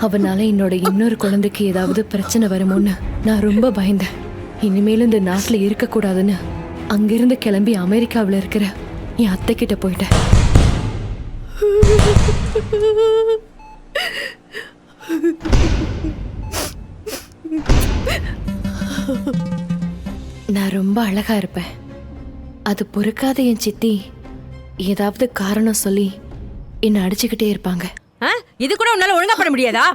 அவனால என்னோட இன்னொரு குழந்தைக்கு ஏதாவது பிரச்சனை வருமோன்னு நான் ரொம்ப பயந்தேன். இனிமேலும் இந்த நாட்டுல இருக்கக்கூடாதுன்னு அங்கிருந்து கிளம்பி அமெரிக்காவில் இருக்கிற என் அத்தை கிட்ட போயிட்டேன். நான் ரொம்ப அழகா இருப்பேன். அது பொறுக்காத என் சித்தி ஏதாவது காரணம் சொல்லி என்ன அடிச்சுக்கிட்டே இருப்பாங்க. இது கூட உன்னால ஒழுங்கா பண்ண முடியாதா?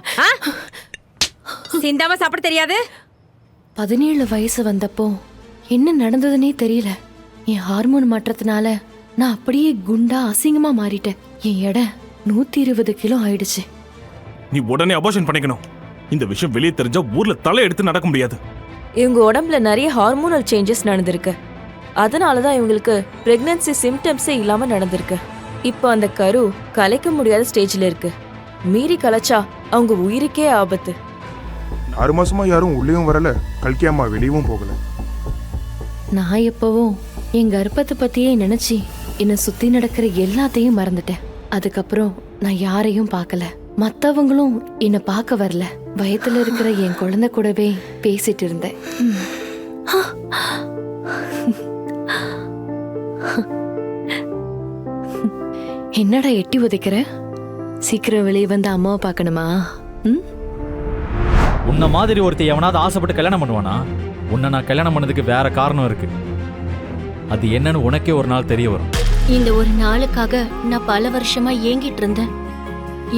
சிந்தாம சாப்பிட தெரியாது? 17 வயசு வந்தப்போ என்ன நடந்ததுன்னே தெரியல. என் ஹார்மோன் மாற்றத்தினால நான் அப்படியே குண்டா அசிங்கமா மாறிட்டேன். என் எடை 120 கிலோ ஆயிடுச்சு. நீ உடனே அபார்ஷன் பண்ணிக்கணும். இந்த விஷயம் வெளியே தெரிஞ்சா ஊர்ல தலை எடுத்து நடக்க முடியாது. இவங்க உடம்புல நிறைய ஹார்மோனல் சேஞ்சஸ் நடந்திருக்கு. அதனாலதான் இவங்களுக்கு பிரெக்னன்சி சிம்டம்ஸே இல்லாம நடந்திருக்கு. இப்போ அந்த கரு கலைக்க முடியாத ஸ்டேஜ்ல இருக்கு. மீறி கலைச்சா அவங்க உயிருக்கே ஆபத்து. 6 மாசமா யாரும் உள்ளேயும் வரல, கல்கி அம்மா வெளியவும் போகல. நான் எப்பவும் என் கர்ப்பத்தை பத்தியே நினைச்சு என்னை சுத்தி நடக்கிற எல்லாத்தையும் மறந்துட்டேன். அதுக்கப்புறம் நான் யாரையும் பார்க்கல, மத்தவங்களும் என்னை பார்க்க வரல. வயத்துல இருக்கிற என் குழந்தை கூடவே பேசிட்டு இருந்தேன். என்னடா எட்டி உதைக்கிற? சீக்கிரம் வெளியே வந்து அம்மாவை பார்க்கணுமா? உன்ன மாதிரி ஒருத்தி எவனாவது ஆசைப்பட்டு கல்யாணம் பண்ணுவானா? உன்னை நான் கல்யாணம் பண்ணதுக்கு வேற காரணம் இருக்கு. அது என்னன்னு உனக்கே ஒரு நாள் தெரிய வரும். இந்த ஒரு நாளுக்காக நான் பல வருஷமா ஏங்கிட்டு இருந்தேன்.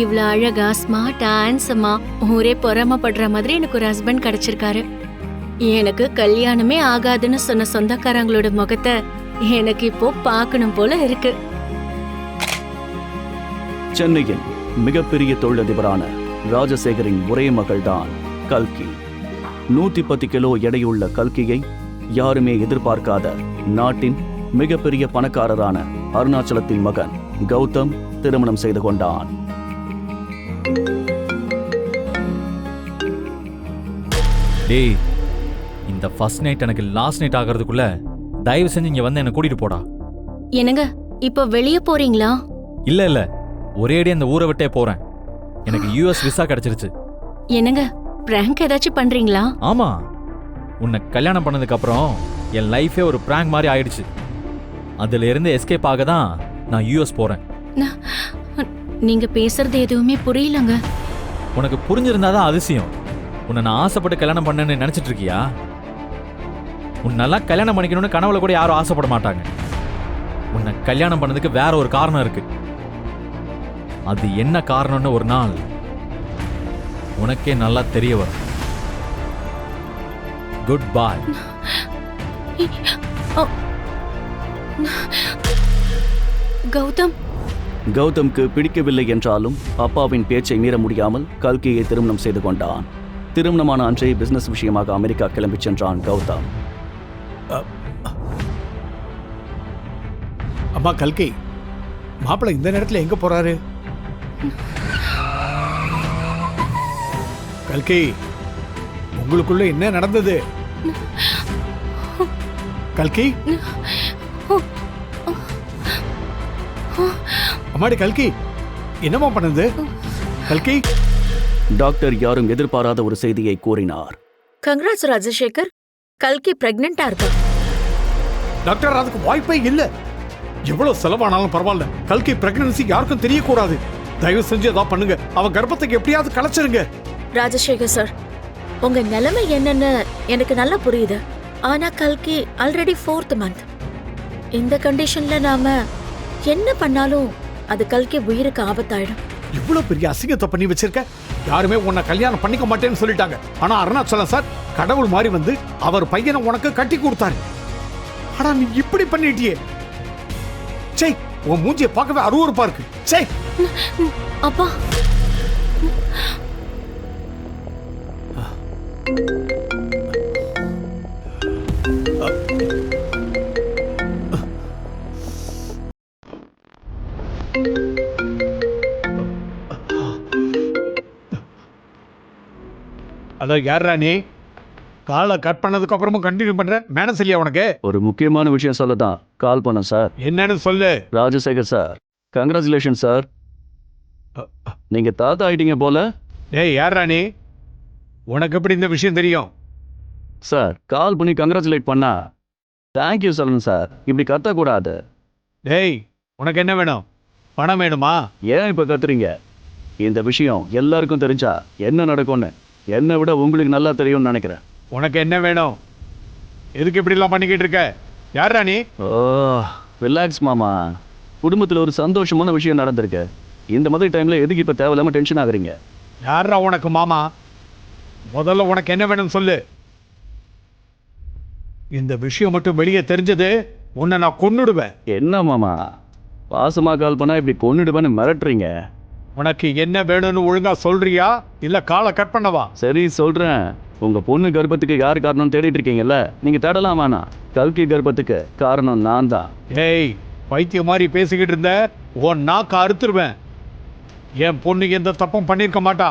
இவ்வளவு அழகா ஸ்மார்ட்டா ஹேண்ட்ஸமா ஊரே பொறாமப்படுற மாதிரி எனக்கு ஒரு ஹஸ்பண்ட் கிடைச்சிருக்காரு. எனக்கு கல்யாணமே ஆகாதுன்னு சொன்ன சொந்தக்காரங்களோட முகத்தை எனக்கு இப்போ பார்க்கணும் போல இருக்கு. சென்னையில் மிகப்பெரிய தொழிலதிபரான ராஜசேகரின் ஒரே மகள்தான் கல்கி. 110 கிலோ எடையுள்ள கல்கியை யாருமே எதிர்பார்க்காத நாட்டின் மிகப்பெரிய பணக்காரரான அருணாச்சலத்தின் மகன் கௌதம் திருமணம் செய்து கொண்டான். டேய், இந்த ஃபர்ஸ்ட் நைட் எனக்கு லாஸ்ட் நைட் ஆகிறதுக்குள்ள தயவு செஞ்சு இங்க வந்து என்ன கூட்டிட்டு போடா. என்னங்க இப்போ வெளியே போறீங்களா? இல்ல இல்ல, ஒரேடி அந்த ஊரை விட்டே போறேன். எனக்கு யூஎஸ் விசா கிடைச்சிருச்சு. என்னங்க பிராங்க் ஏதாச்சும் பண்றீங்களா? ஆமா, உன்னை கல்யாணம் பண்ணதுக்கு அப்புறம் என் லைஃபே ஒரு பிராங்க் மாதிரி ஆயிடுச்சு. அதுல இருந்து எஸ்கேப் ஆக தான் நான் யூஎஸ் போறேன். நீங்க பேசுறது எதுவுமே புரியலங்க. உனக்கு புரிஞ்சிருந்தாதான் அதிசயம். உன்னை நான் ஆசைப்பட்டு கல்யாணம் பண்ணேன்னு நினைச்சிட்டு இருக்கியா? உன்னெல்லாம் கல்யாணம் பண்ணிக்கணும்னு கனவுல கூட யாரும் ஆசைப்பட மாட்டாங்க. உன்னை கல்யாணம் பண்ணதுக்கு வேற ஒரு காரணம் இருக்கு. அது என்ன காரணம்னு ஒரு நாள் உனக்கே நல்லா தெரிய வரும். Good bye. கௌதம். கௌதம்க்கு பிடிக்கவில்லை என்றாலும் அப்பாவின் பேச்சை மீற முடியாமல் கல்கியை திருமணம் செய்து கொண்டான். திருமணமான அன்றே பிசினஸ் விஷயமாக அமெரிக்கா கிளம்பி சென்றான் கௌதம். அம்மா கல்கி, மாப்பிள்ளை இந்த நேரத்தில் எங்க போறாரு? கல்கி, உங்களுக்குள்ள என்ன நடந்தது? கல்கி, அம்மாடி கல்கி, என்னமா பண்ணுது? கல்கி. டாக்டர் யாரும் எதிர்பாராத ஒரு செய்தியை கூறினார். கங்க்ராட்ஸ் ராஜசேகர், கல்கி பிரெக்னெண்டா இருக்கா. டாக்டர், அதுக்கு வாய்ப்பே இல்ல. எவ்வளவு செலவானாலும் பரவாயில்ல, கல்கி பிரெக்னன்சி யாருக்கும் தெரியக்கூடாது. தயவு செஞ்சு ஏதாவது பண்ணுங்க. அவ கர்ப்பத்துக்கு எப்படியாவது கலைச்சிருங்க. ராஜசேகர் சார், உங்க நிலைமை என்னன்னு எனக்கு நல்லா புரியுது. ஆனா கல்கி ஆல்ரெடி 4th மந்த். இந்த கண்டிஷன்ல நாம என்ன பண்ணாலும் அது கல்கி உயிருக்கு ஆபத்தாயிடும். இவ்வளவு பெரிய அசிங்கத்தை பண்ணி வச்சிருக்க. யாருமே உன்னை கல்யாணம் பண்ணிக்க மாட்டேன்னு சொல்லிட்டாங்க. ஆனா அருணாச்சலம் சார் கடவுள் மாதிரி வந்து அவர் பையனை உனக்கு கட்டி கொடுத்தாரு. ஆனா நீ இப்படி பண்ணிட்டியே. சே, உன் மூஞ்சியை பார்க்கவே அருவருப்பா இருக்கு. சே. அப்பா. அதான் யாரா நீ? காலை கட் பண்ணதுக்கு அப்புறமும் கண்டினியூ பண்ற? மேனஸ் இல்லையா உனக்கு? ஒரு முக்கியமான விஷயம் சொல்லதான் கால் பண்ண சார். என்னன்னு சொல்லு. Rajasekhar sir, congratulation sir. நீங்க தாத்தா ஆயிட்டீங்க போல. டேய் யார் ராணி, உனக்கு எப்படி இந்த விஷயம் தெரியும்? சார் கால் பண்ணி கங்க்ராச்சுலேட் பண்ணா தேங்க்யூ சொல்லணும் சார், இப்படி கத்தக்கூடாது. டேய் உனக்கு என்ன வேணும்? பணம் வேணுமா? ஏன் இப்போ கத்துறீங்க? இந்த விஷயம் எல்லாருக்கும் தெரிஞ்சா என்ன நடக்கும்னு என்னை விட உங்களுக்கு நல்லா தெரியும்னு நினைக்கிறேன். உனக்கு என்ன வேணும்? எதுக்கு இப்படிலாம் பண்ணிக்கிட்டு இருக்க? யார் ராணி? ஓ ரிலாக்ஸ் மாமா, குடும்பத்தில் ஒரு சந்தோஷமான விஷயம் நடந்திருக்கு. இந்த மாதிரி டைமில் எதுக்கு இப்போ தேவையில்லாமல் டென்ஷன் ஆகுறீங்க? யாரா உனக்கு மாமா? முதல்ல உனக்கு என்ன வேணும்னு சொல்லு. இந்த விஷயம் மட்டும் வெளியே தெரிஞ்சது உன்னை நான் கொன்னுடுவேன். என்ன மாமா பாசமாக கால் பண்ணால் இப்படி கொன்னுடுவேன்னு மிரட்டுறீங்க? உனக்கு என்ன வேணும்னு ஒழுங்கா சொல்றியா இல்ல காலை கட் பண்ணவா? சரி சொல்கிறேன். உங்கள் பொண்ணு கர்ப்பத்துக்கு யார் காரணம்னு தேடிட்டு இருக்கீங்கல்ல, நீங்கள் தேடலாம் வேணாம். கல்கி கர்ப்பத்துக்கு காரணம் நான் தான். ஏய் பைத்திய மாதிரி பேசிக்கிட்டு இருந்த உன் நாக்க அறுத்துருவேன். என் பொண்ணு எந்த தப்பும் பண்ணியிருக்க மாட்டா.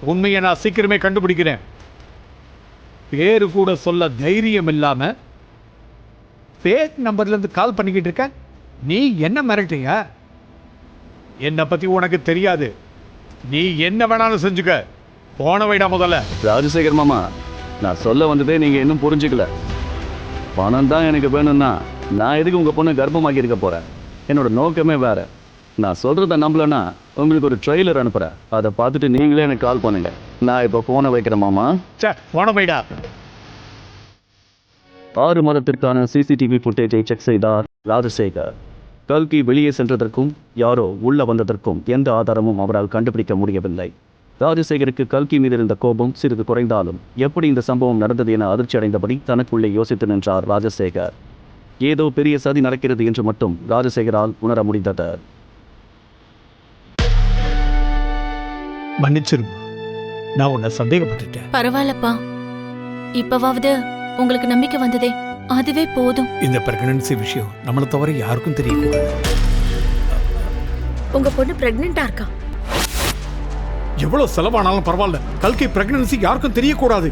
உண்மையை நான் சீக்கிரமே கண்டுபிடிக்கிறேன். பேரு கூட சொல்ல தைரியம் இல்லாம ஃபேக் நம்பர்ல இருந்து கால் பண்ணிக்கிட்டு இருக்க. நீ என்ன மிரட்டிங்க? என்னை பத்தி உனக்கு தெரியாது. நீ என்ன வேணாலும் செஞ்சுக்க. போன வைடா முதல்ல. ராஜசேகர் மாமா, நான் சொல்ல வந்ததே நீங்கள் இன்னும் புரிஞ்சுக்கல. பணம் தான் எனக்கு வேணும்னா நான் எதுக்கு உங்கள் பொண்ணை கர்ப்பமாக்கி இருக்க போகிறேன்? என்னோட நோக்கமே வேற. நான் சொல்கிறத நம்பலன்னா உங்களுக்கு ஒரு ட்ரெய்லர் அனுப்புகிறேன், அதை பார்த்துட்டு நீங்களே எனக்கு கால் பண்ணுங்க. நான் இப்போ ஃபோனை வைக்கிறேன் மாமா. சே போன வைடா. 6 மாதத்திற்கான சிசிடிவி ஃபுட்டேஜை செக் செய்தார் ராஜசேகர். கல்கி வெளியே சென்றதற்கும் யாரோ உள்ள வந்ததற்கும் எந்த ஆதாரமும் அவரால் கண்டுபிடிக்க முடியவில்லை. ராஜசேகருக்கு கல்கி மீது இருந்த கோபம் சிறிது குறைந்தாலும் எப்படி இந்த சம்பவம் நடந்தது என அதிர்ச்சி அடைந்தபடி தனக்குள்ளே யோசித்து நின்றார் ராஜசேகர். ஏதோ பெரிய சதி நடக்கிறது என்று மட்டும் ராஜசேகரால் உணர முடிந்தது. மன்னிச்சிருமா, நான் உன்னை சந்தேகப்பட்டுட்டேன். பரவாயில்லப்பா, இப்பவாவது உங்களுக்கு நம்பிக்கை வந்ததே, அதுவே போதும். இந்த பிரெக்னன்சி விஷயம் நம்மளை தவிர யாருக்கும் தெரியக்கூடாது. உங்க பொண்ணு பிரெக்னெண்டா இருக்கா? எவ்வளவு செலவானாலும் பரவாயில்ல, கல்கி பிரெக்னன்சி யாருக்கும் தெரியக்கூடாது.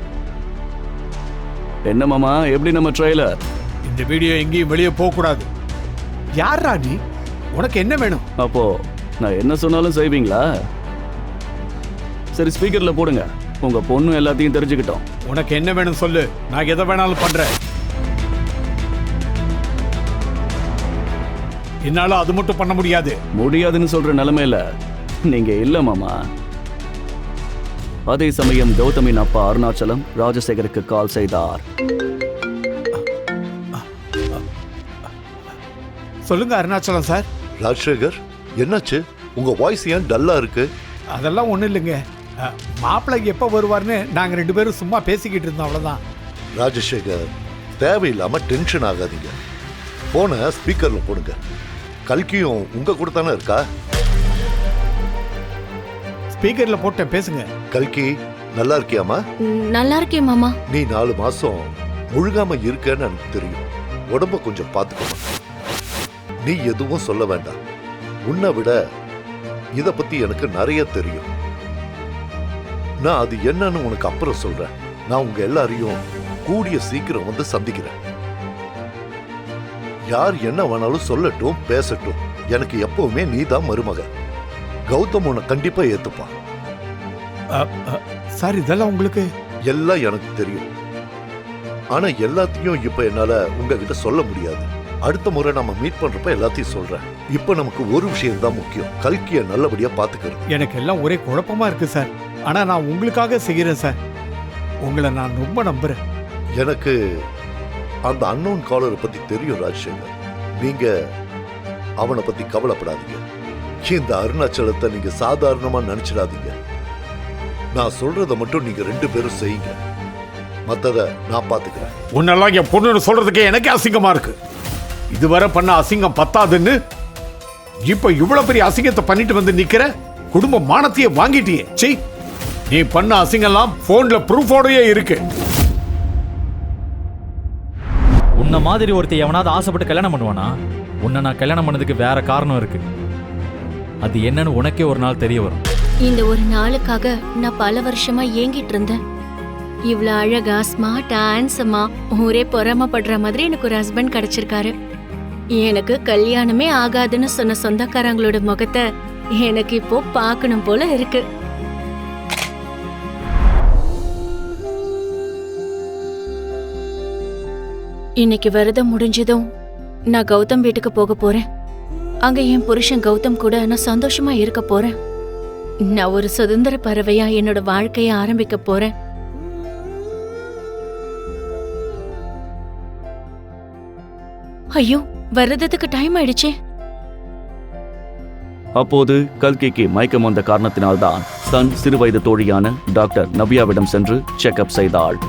என்ன மாமா, எப்படி நம்ம ட்ரெய்லர்? இந்த வீடியோ எங்கேயும் வெளியே போகக்கூடாது. யாரா நீ? உனக்கு என்ன வேணும்? அப்போ நான் என்ன சொன்னாலும் செய்வீங்களா? சரி ஸ்பீக்கர்ல போடுங்க, உங்க பொண்ணு எல்லாத்தையும் தெரிஞ்சுக்கிட்டோம். உனக்கு என்ன வேணும் சொல்லு, நான் எதை வேணாலும் பண்றேன். என்னால அது மட்டும் பண்ண முடியாது. முடியாதுன்னு சொல்ற நிலைமையில நீங்க இல்ல மாமா. அதே சமயம் கௌதமின் அப்பா அருணாச்சலம் ராஜசேகருக்கு கால் செய்தார். சொல்லுங்க அருணாச்சலம் சார். ராஜசேகர், என்னாச்சு? உங்க வாய்ஸ் ஏன் டல்லா இருக்கு? அதெல்லாம் ஒண்ணும் இல்லைங்க, மாப்பிள்ளை எப்ப வருவார்னு நாங்க 2 பேரும் சும்மா பேசிக்கிட்டு இருந்தோம், அவ்வளவுதான். ராஜசேகர், தேவையில்லாம டென்ஷன் ஆகாதீங்க. போன ஸ்பீக்கர்ல போடுங்க. கல்கியும் உங்க கூட தானே இருக்கா? ஸ்பீக்கர்ல போட்டேன், பேசுங்க. கல்கி, நல்லா இருக்கியாமா? நல்லா இருக்கேன் மாமா. நீ 4 மாசம் முழுகாம இருக்கன்னு எனக்கு தெரியும். உடம்ப கொஞ்சம் பார்த்துக்கணும். நீ எதுவும் சொல்ல வேண்டாம். உன்னை விட இத பத்தி எனக்கு நிறைய தெரியும். நான் அது என்னன்னு உனக்கு அப்புறம் சொல்றேன். நான் உங்க எல்லாரையும் கூடிய சீக்கிரம் வந்து சந்திக்கிறேன். யார் என்ன வேணாலும் சொல்லட்டும், பேசட்டும். எனக்கு எப்பவுமே நீதான் மருமக. கௌதம் உன்னை கண்டிப்பா ஏத்துப்பான். சார் இதெல்லாம் உங்களுக்கு எல்லாம் எனக்கு தெரியும். ஆனா எல்லாத்தையும் இப்ப என்னால உங்ககிட்ட சொல்ல முடியாது. அடுத்த முறை நம்ம மீட் பண்றப்ப எல்லாத்தையும் சொல்றேன். இப்ப நமக்கு ஒரு விஷயம் தான் முக்கியம், கல்கிய நல்லபடியா பாத்துக்கிறது. எனக்கு எல்லாம் ஒரே குழப்பமா இருக்கு சார். ஆனா நான் உங்களுக்காக செய்கிறேன் சார். உங்களை நான் ரொம்ப நம்புறேன். எனக்கு அந்த அன்னோன் காலரை பத்தி தெரியும் ராஜசேகர். நீங்க அவனை பத்தி கவலைப்படாதீங்க. இந்த அருணாச்சலத்தை நீங்க சாதாரணமா நினைச்சிடாதீங்க. நான் சொல்றத மட்டும் நீங்க 2 பேரும் செய்யுங்க. மத்தத நான் பாத்துக்கிறேன். உன்னெல்லாம் என் பொண்ணுன்னு சொல்றதுக்கே எனக்கு அசிங்கமா இருக்கு. இதுவரை பண்ண அசிங்கம் பத்தாதுன்னு இப்ப இவ்வளவு பெரிய அசிங்கத்தை பண்ணிட்டு வந்து நிக்கிற. குடும்ப மானத்தையே வாங்கிட்டியே. சீ, நீ பண்ண அசிங்கம்லாம் போன்ல ப்ரூஃபோடயே இருக்கு. உன்ன மாதிரி ஒருத்தர் எவனாவது ஆசைப்பட்டு கல்யாணம் பண்ணுவானா? உன்னை நான் கல்யாணம் பண்ணதுக்கு வேற காரணம் இருக்கு. அது என்னன்னு உனக்கே ஒரு நாள் தெரிய வரும். இந்த ஒரு நாளுக்காக நான் பல வருஷமா ஏங்கிட்டு இருந்தேன். இவ்வளவு அழகா ஸ்மார்ட்டா ஹேண்ட்ஸமா ஊரே பொறாமப்படுற மாதிரி எனக்கு ஒரு ஹஸ்பண்ட் கிடைச்சிருக்காரு. எனக்கு கல்யாணமே ஆகாதுன்னு சொன்ன சொந்தக்காரங்களோட முகத்தை எனக்கு இப்போ பார்க்கணும் போல இருக்கு. இன்னைக்கு விரதம் முடிஞ்சதும் நான் கௌதம் வீட்டுக்கு போக போறேன். அங்க என் புருஷன் கௌதம் கூட நான் சந்தோஷமா இருக்க போறேன். நான் ஒரு சுதந்திர பறவையா என்னோட வாழ்க்கைய ஆரம்பிக்க போறேன். ஐயோ, விரதத்துக்கு டைம் ஆயிடுச்சே. அப்போது கல்கிக்கு மயக்கம் வந்த காரணத்தினால்தான் தன் சிறுவயது தோழியான டாக்டர் நவ்யாவிடம் சென்று செக்அப் செய்தாள்.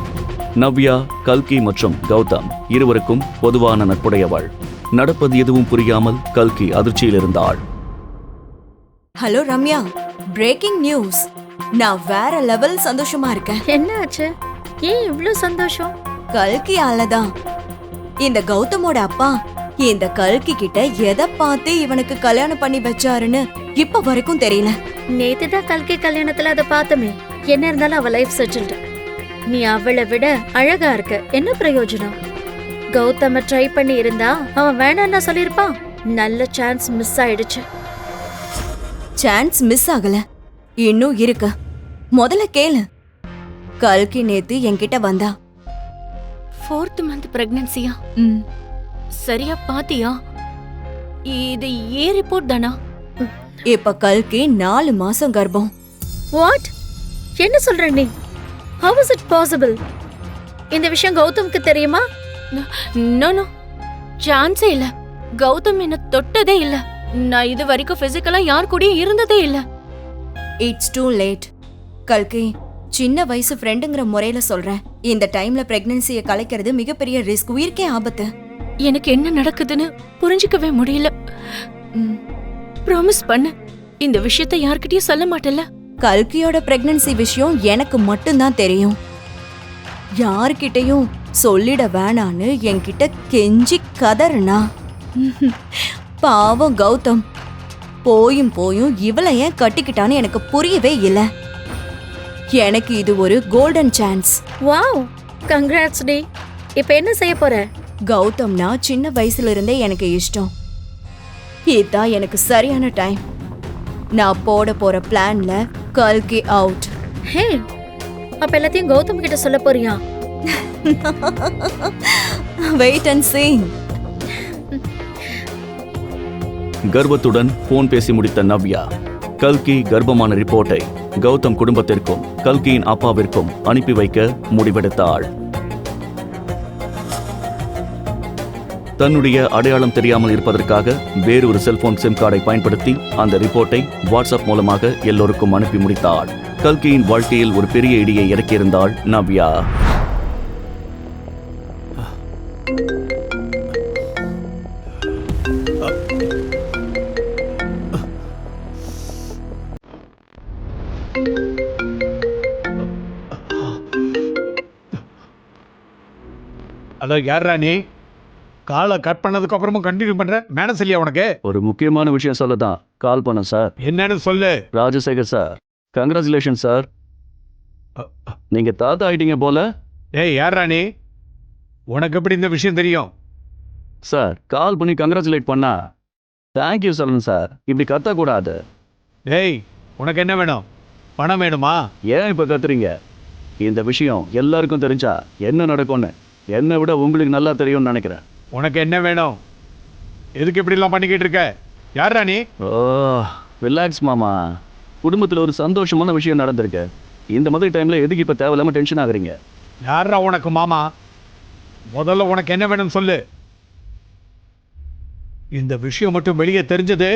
நவ்யா, கல்கி மற்றும் கௌதம் இருவருக்கும் பொதுவான நட்புடையவள். நடப்பது எதுவும் புரியாமல் கல்கி அதிர்ச்சியில் இருந்தாள். Hello Ramya, breaking news. நான் வேற லெவல் சந்தோஷமா இருக்கேன். என்ன ஆச்சு? ஏன் இவ்ளோ சந்தோஷம்? கல்கியால தான். இந்த கௌதமோட அப்பா இந்த கல்கி கிட்ட எதை பார்த்து இவனுக்கு கல்யாணம் பண்ணி வச்சாருன்னு இப்ப வரைக்கும் தெரியல. நேத்து தான் கல்கி கல்யாணத்துல அதை பார்த்தமே. என்ன இருந்தாலும் அவ லைஃப் செட்டில்டு. நீ அவளை விட அழகா இருக்க, என்ன பிரயோஜனம்? கௌதம ட்ரை பண்ணி இருந்தா அவன் வேணான்னா சொல்லிருப்பான். நல்ல சான்ஸ் மிஸ் ஆயிடுச்சு. சான்ஸ் மிஸ் ஆகல, இன்னும் இருக்கு. முதல்ல கேளு. கல்கி நேத்து என்கிட்ட வந்தா. 4th month பிரெக்னன்சியா? சரியா பாத்தியா? இது ஏ ரிப்போர்ட் தானா? இப்ப கல்கி 4 மாசம் கர்ப்பம். வாட்? என்ன சொல்ற நீ? How is it possible? இந்த விஷயம் கௌதம்க்கு தெரியுமா? நோ நோ, சான்ஸே இல்ல. கௌதம் என்ன தொட்டதே இல்ல. நான் இது வரைக்கும் பிசிக்கலா யார் கூடயும் இருந்ததே இல்ல. It's too late. கல்கி, சின்ன வயசு ஃப்ரெண்டுங்கிற முறையில சொல்றேன். இந்த டைம்ல பிரெக்னன்சியை கலைக்கிறது மிகப்பெரிய ரிஸ்க், உயிர்க்கே ஆபத்து. எனக்கு என்ன நடக்குதுன்னு புரிஞ்சுக்கவே முடியல. ப்ராமிஸ் பண்ணு, இந்த விஷயத்தை யார்கிட்டயும் சொல்ல மாட்டேல்ல. கல்கியோட பிரெக்னன்சி விஷயம் எனக்கு மட்டும்தான் தெரியும். யார்கிட்டயும் சொல்லிட வேணான்னு என்கிட்ட கெஞ்சி கதறுனா. பாவம் கௌதம் போயும் போயும் இவளை ஏன் கட்டிக்கிட்டான்னு எனக்கு புரியவே இல்லை. எனக்கு இது ஒரு கோல்டன் சான்ஸ். வாவ், கங்க்ராட்ஸ் டி. இப்போ என்ன செய்ய போற? கௌதம்னா சின்ன வயசுல இருந்தே எனக்கு இஷ்டம். இதுதான் எனக்கு சரியான டைம். நான் போட போற பிளான்ல கல்கி அவுட். ஹே, அப்ப எல்லாத்தையும் கௌதம் கிட்ட சொல்ல போறியா? Wait and see. கர்வத்துடன் போன் பேசி முடித்த நவ்யா கல்கி கர்ப்பமான ரிப்போர்ட்டை கௌதம் குடும்பத்திற்கும் கல்கியின் அப்பாவிற்கும் அனுப்பி வைக்க முடிவெடுத்தாள். தன்னுடைய அடையாளம் தெரியாமல் இருப்பதற்காக வேறொரு செல்போன் சிம் கார்டை பயன்படுத்தி அந்த ரிப்போர்ட்டை வாட்ஸ்அப் மூலமாக எல்லோருக்கும் அனுப்பி முடித்தாள். கல்கியின் வாழ்க்கையில் ஒரு பெரிய இடியை இறக்கியிருந்தாள் நவ்யா. ஹலோ, யாரா நீ? காலை கட் பண்ணதுக்கு அப்புறமும் கண்டினியூ பண்ற? மேடம் இல்லையா உனக்கு? ஒரு முக்கியமான விஷயம் சொல்லதான் கால் பண்ண சார். என்னன்னு சொல்லு. Rajasekhar sir, congratulation sir. நீங்க தாத்தா ஆயிட்டீங்க போல. ஏய், யாரா நீ? உனக்கு எப்படி இந்த விஷயம் தெரியும்? சார், கால் பண்ணி கங்க்ராச்சுலேட் பண்ணா தேங்க்யூ சொல்லணும் சார். இப்படி கத்தக்கூடாது. ஏய், உனக்கு என்ன வேணும்? பணம் வேணுமா? ஏன் இப்ப கத்துறீங்க? இந்த விஷயம் எல்லாருக்கும் தெரிஞ்சா என்ன நடக்கும்னு என்னை விட உங்களுக்கு நல்லா தெரியும்னு நினைக்கிறேன். உனக்கு என்ன வேணும்? எதுக்கு இப்படிலாம் பண்ணிக்கிட்டு இருக்க? யாரா நீ? ஓ, ரிலாக்ஸ் மாமா. குடும்பத்தில் ஒரு சந்தோஷமான விஷயம் நடந்திருக்கு. இந்த மாதிரி டைம்ல எதுக்கு இப்ப தேவையில்லாம டென்ஷன் ஆகுறீங்க? யாரா உனக்கு மாமா? முதல்ல உனக்கு என்ன வேணும்னு சொல்லு. இந்த விஷயம் மட்டும் வெளியே தெரிஞ்சது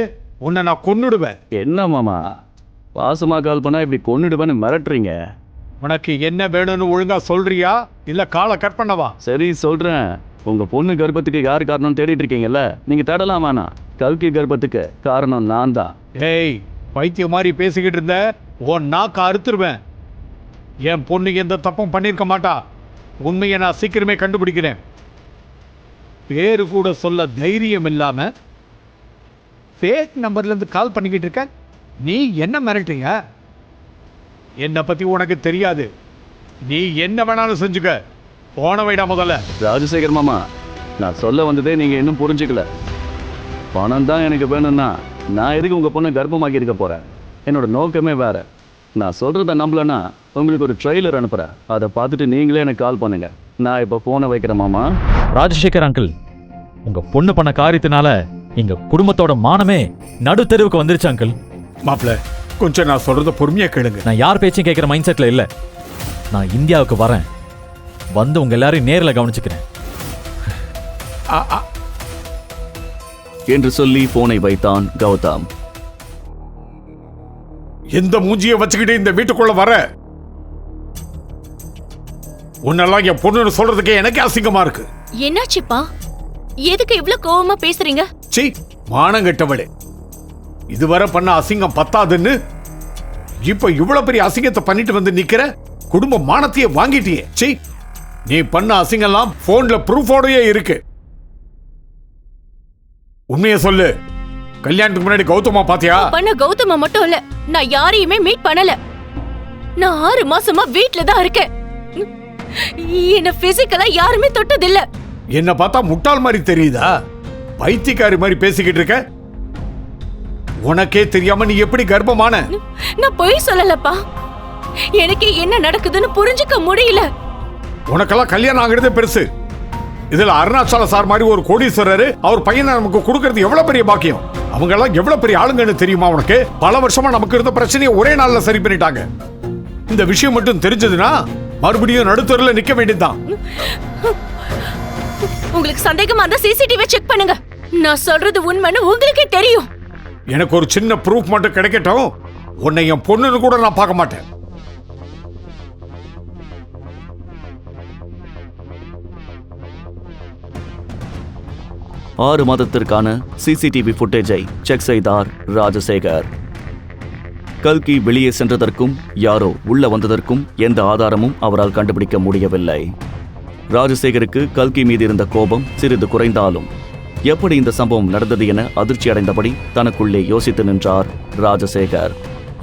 உன்னை நான் கொன்னுடுவேன். என்ன மாமா, பாசமா கால் பண்ணா இப்படி கொன்னுடுவேன்னு மிரட்டுறீங்க? உனக்கு என்ன வேணும்னு ஒழுங்கா சொல்றியா இல்ல காலை கட் பண்ணவா? சரி சொல்றேன். உங்க பொண்ணு கர்ப்பத்துக்கு யார் காரணம் தேடிட்டு இருக்கீங்கல்ல, நீங்க தேடலாம் வேணாம். கல்கி கர்ப்பத்துக்கு காரணம் நான் தான். ஏய், பைத்தியம் மாதிரி பேசிக்கிட்டு இருந்த உன் நாக்க அறுத்துருவேன். என் பொண்ணு எந்த தப்பும் பண்ணியிருக்க மாட்டா. உண்மையை நான் சீக்கிரமே கண்டுபிடிக்கிறேன். பேரு கூட சொல்ல தைரியம் இல்லாம ஃபேக் நம்பர்ல இருந்து கால் பண்ணிக்கிட்டு இருக்க. நீ என்ன மிரட்டுங்க? என்னை பத்தி உனக்கு தெரியாது. நீ என்ன வேணாலும் செஞ்சுக்க. போன வைடா முதல்ல. ராஜசேகர் மாமா, நான் சொல்ல வந்ததே நீங்க இன்னும் புரிஞ்சுக்கல. பணம் தான் எனக்கு வேணும்னா நான் எதுக்கு உங்க பொண்ணை கர்ப்பமாக்கி இருக்க போறேன்? என்னோட நோக்கமே வேற. நான் சொல்றத நம்பலன்னா உங்களுக்கு ஒரு ட்ரெய்லர் அனுப்புறேன். அதை பார்த்துட்டு நீங்களே எனக்கு கால் பண்ணுங்க. நான் இப்போ போனை வைக்கிறேன் மாமா. ராஜசேகர் அங்கிள், உங்க பொண்ணு பண்ண காரியத்தினால எங்க குடும்பத்தோட மானமே நடு தெருவுக்கு வந்துருச்சு அங்கிள். மாப்பிள்ள, கொஞ்சம் நான் சொல்றத பொறுமையா கேளுங்க. நான் யார் பேச்சும் கேட்கிற மைண்ட் செட்ல இல்ல. நான் இந்தியாவுக்கு வரேன், வந்து உங்க எல்லாரையும் நேர்ல கவனிச்சுக்கிறேன் என்று சொல்லி போனை வைத்தான் கௌதம். எந்த மூஞ்சியை வச்சுக்கிட்டு இந்த வீட்டுக்குள்ள வர? உன்னெல்லாம் என் பொண்ணுன்னு சொல்றதுக்கே எனக்கு அசிங்கமா இருக்கு. என்னாச்சுப்பா? எதுக்கு இவ்ளோ கோவமா பேசுறீங்க? சீ, மானம் கெட்டவளே. இதுவரை பண்ண அசிங்கம் பத்தாதுன்னு இப்ப இவ்வளவு பெரிய அசிங்கத்தை பண்ணிட்டு வந்து நிக்கிற. குடும்ப மானத்தையே வாங்கிட்டியே. சீ, நீ பண்ண அசிங்கம்லாம் போன்ல ப்ரூஃபோடயே இருக்கு. உண்மையை சொல்லு, கல்யாணத்துக்கு முன்னாடி கௌதமா பாத்தியா? பண்ண கௌதம மட்டும் இல்ல, நான் யாரையுமே மீட் பண்ணல. நான் 6 மாசமா வீட்ல தான் இருக்கேன். என்ன பிசிக்கலா யாருமே தொட்டதில்ல. என்ன பார்த்தா முட்டாள் மாதிரி தெரியுதா? பைத்தியக்காரி மாதிரி பேசிக்கிட்டு இருக்க. உனக்கே தெரியாம நீ எப்படி கர்ப்பமான? நான் பொய் சொல்லலப்பா. எனக்கு என்ன நடக்குதுன்னு புரிஞ்சுக்க முடியல. உனக்கெல்லாம் கல்யாணம் ஆகுறதே பெருசு. இதுல அருணாச்சல சார் மாதிரி ஒரு கோடீஸ்வரர் அவர் பையனை நமக்கு கொடுக்கறது எவ்வளவு பெரிய பாக்கியம். அவங்க எல்லாம் எவ்வளவு பெரிய ஆளுங்கன்னு தெரியுமா உனக்கு? பல வருஷமா நமக்கு இருந்த பிரச்சனையை ஒரே நாள்ல சரி பண்ணிட்டாங்க. இந்த விஷயம் மட்டும் தெரிஞ்சதுன்னா மறுபடியும் நடுத்தூர்ல நிக்க வேண்டியதுதான். உங்களுக்கு சந்தேகமா இருந்தா சிசிடிவி செக் பண்ணுங்க. நான் சொல்றது உண்மைன்னு உங்களுக்கே தெரியும். எனக்கு ஒரு சின்ன ப்ரூஃப் மட்டும் கிடைக்கட்டும், உன்னை என் பொண்ணுன்னு கூட நான் பார்க்க மாட்டேன். ஆறு மாதத்திற்கான சிசிடிவி ஃபுட்டேஜை செக் செய்தார் ராஜசேகர். கல்கி வெளியே சென்றதற்கும் யாரோ உள்ள வந்ததற்கும் எந்த ஆதாரமும் அவரால் கண்டுபிடிக்க முடியவில்லை. ராஜசேகருக்கு கல்கி மீது இருந்த கோபம் சிறிது குறைந்தாலும் எப்படி இந்த சம்பவம் நடந்தது என அதிர்ச்சி அடைந்தபடி தனக்குள்ளே யோசித்து நின்றார் ராஜசேகர்.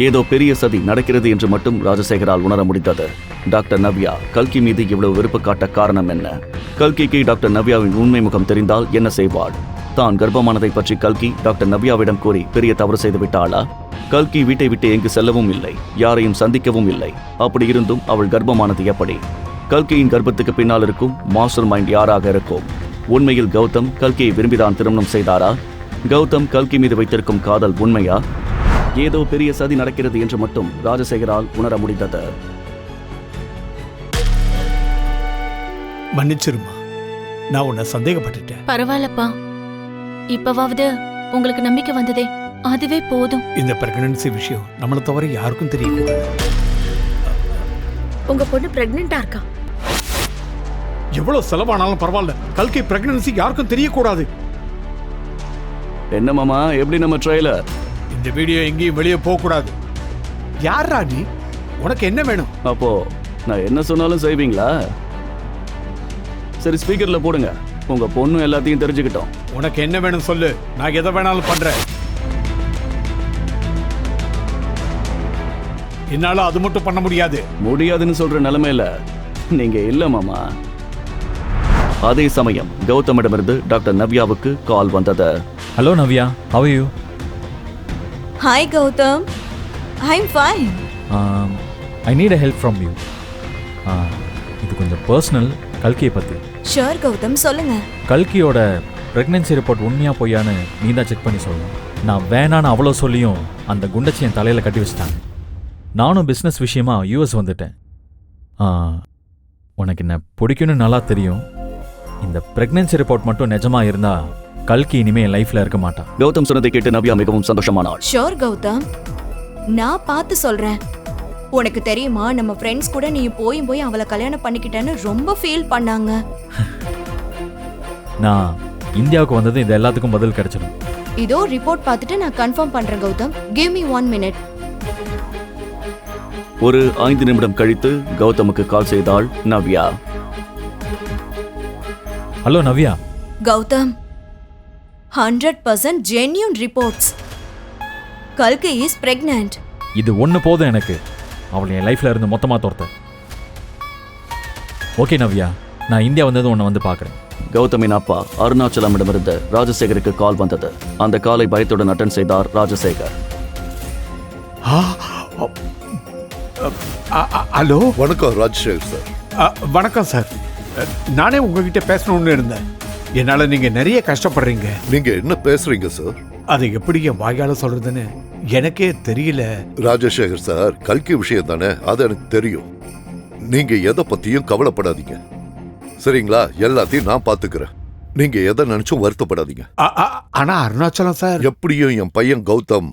ஏதோ பெரிய சதி நடக்கிறது என்று மட்டும் ராஜசேகரால் உணர முடிந்தது. டாக்டர் நவ்யா கல்கி மீது இவ்வளவு வெறுப்பு காட்ட காரணம் என்ன? கல்கிக்கு டாக்டர் நவ்யாவின் உண்மை முகம் தெரிந்தால் என்ன செய்வாள்? தான் கர்ப்பமானதை பற்றி கல்கி டாக்டர் நவ்யாவிடம் கூறி பெரிய தவறு செய்து விட்டாளா? கல்கி வீட்டை விட்டு எங்கு செல்லவும் இல்லை, யாரையும் சந்திக்கவும் இல்லை. அப்படி இருந்தும் அவள் கர்ப்பமானது எப்படி? கல்கியின் கர்ப்பத்துக்கு பின்னால் இருக்கும் மாஸ்டர் மைண்ட் யாராக இருக்கும்? உண்மையில் கௌதம் கல்கியை விரும்பிதான் திருமணம் செய்தாரா? கௌதம் கல்கி மீது வைத்திருக்கும் காதல் உண்மையா? ஏதோ பெரிய சதி நடக்கிறது என்று மட்டும் ராஜசேகரால் உணர முடிந்தது. மன்னிச்சிருமா, நான் உன்னை சந்தேகப்பட்டுட்டேன். பரவாயில்லப்பா, இப்பவாவது உங்களுக்கு நம்பிக்கை வந்ததே, அதுவே போதும். இந்த பிரெக்னன்சி விஷயம் நம்மளை தவிர யாருக்கும் தெரியக்கூடாது. உங்க பொண்ணு பிரெக்னெண்டா இருக்கா? எவ்வளவு செலவானாலும் பரவாயில்ல, கல்கி பிரெக்னன்சி யாருக்கும் தெரியக்கூடாது. என்ன மாமா, எப்படி நம்ம ட்ரெய்லர்? இந்த வீடியோ எங்கேயும் வெளியே போக கூடாது. யாரா நீ? உனக்கு என்ன வேணும்? அப்போ நான் என்ன சொன்னாலும் செய்வீங்களா? சரி, ஸ்பீக்கர்ல போடுங்க, உங்க பொண்ணு எல்லாத்தையும் தெரிஞ்சுக்கிட்டோம். உனக்கு என்ன வேணும் சொல்லு, நான் எதை வேணாலும் பண்றேன். என்னால அது மட்டும் பண்ண முடியாது. முடியாதுன்னு சொல்ற நிலைமையில நீங்க இல்ல மாமா. அதே சமயம் கௌதமிடமிருந்து டாக்டர் நவ்யாவுக்கு கால் வந்தது. Hello Navya, how are you? Hi Gautham, I'm fine. I need a help from you. இது கொஞ்சம் பர்சனல், கல்கியை பற்றி. ஷூர் கௌதம், சொல்லுங்க. கல்கியோட ப்ரெக்னன்சி ரிப்போர்ட் உண்மையா பொய்யான்னு நீ தான் செக் பண்ணி சொல்லணும். நான் வேணான்னு அவ்வளோ சொல்லியும் அந்த குண்டச்சி என் தலையில் கட்டி வச்சுட்டாங்க. நானும் பிஸ்னஸ் விஷயமா யூஎஸ் வந்துட்டேன். உனக்கு என்ன பிடிக்கும்னு நல்லா தெரியும். இந்த ப்ரெக்னன்சி ரிப்போர்ட் மட்டும் நிஜமா இருந்தா கல்கி இனிமே என் லைஃப்ல இருக்க மாட்டான். கௌதம் சொன்னதை கேட்டு நவ்யா மிகவும் சந்தோஷமானாள். ஷூர் கௌதம், நான் பார்த்து சொல்றேன். உனக்கு தெரியுமா, நம்ம ஃப்ரெண்ட்ஸ் கூட நீ போய் அவளை கல்யாணம் பண்ணிக்கிட்டேன்னு ரொம்ப ஃபீல் பண்ணாங்க. நான் இந்தியாவுக்கு வந்தது இது எல்லாத்துக்கும் பதில் கிடைச்சிடும். இதோ ரிப்போர்ட் பார்த்துட்டு நான் கன்ஃபார்ம் பண்றேன் கௌதம். Give me 1 minute. ஒரு 5 நிமிடம் கழித்து கௌதமுக்கு கால் செய்தாள் Navya. Hello Navya. Gautham, 100% genuine reports. கல்கி இஸ் பிரெக்னன்ட். இது ஒன்று போதும் எனக்கு, அவளை என் லைஃப்ல இருந்து மொத்தமாக தோர்த்த. ஓகே நவ்யா, நான் இந்தியா வந்தது உன்னை வந்து பார்க்குறேன். கௌதமின் அப்பா அருணாச்சலமிடமிருந்து ராஜசேகருக்கு கால் வந்தது. அந்த காலை பயத்துடன் அட்டன் செய்தார் ராஜசேகர். ஹலோ. வணக்கம் ராஜசேகர் சார். வணக்கம் சார். நானே உங்ககிட்ட பேசணும்னு இருந்தேன். என்னால நீங்க நிறைய கஷ்டப்படுறீங்க. நீங்க என்ன பேசுறீங்க சார்? அதை எப்படி என் வாயால சொல்றதுன்னு எனக்கே தெரியல. ராஜசேகர் சார், கல்கி விஷயம் தானே, அது எனக்கு தெரியும். நீங்க எதை பத்தியும் கவலைப்படாதீங்க, சரிங்களா? எல்லாத்தையும் நான் பாத்துக்கிறேன். நீங்க எதை நினைச்சும் வருத்தப்படாதீங்க. ஆனா அருணாச்சலம் சார், எப்படியும் என் பையன் கௌதம்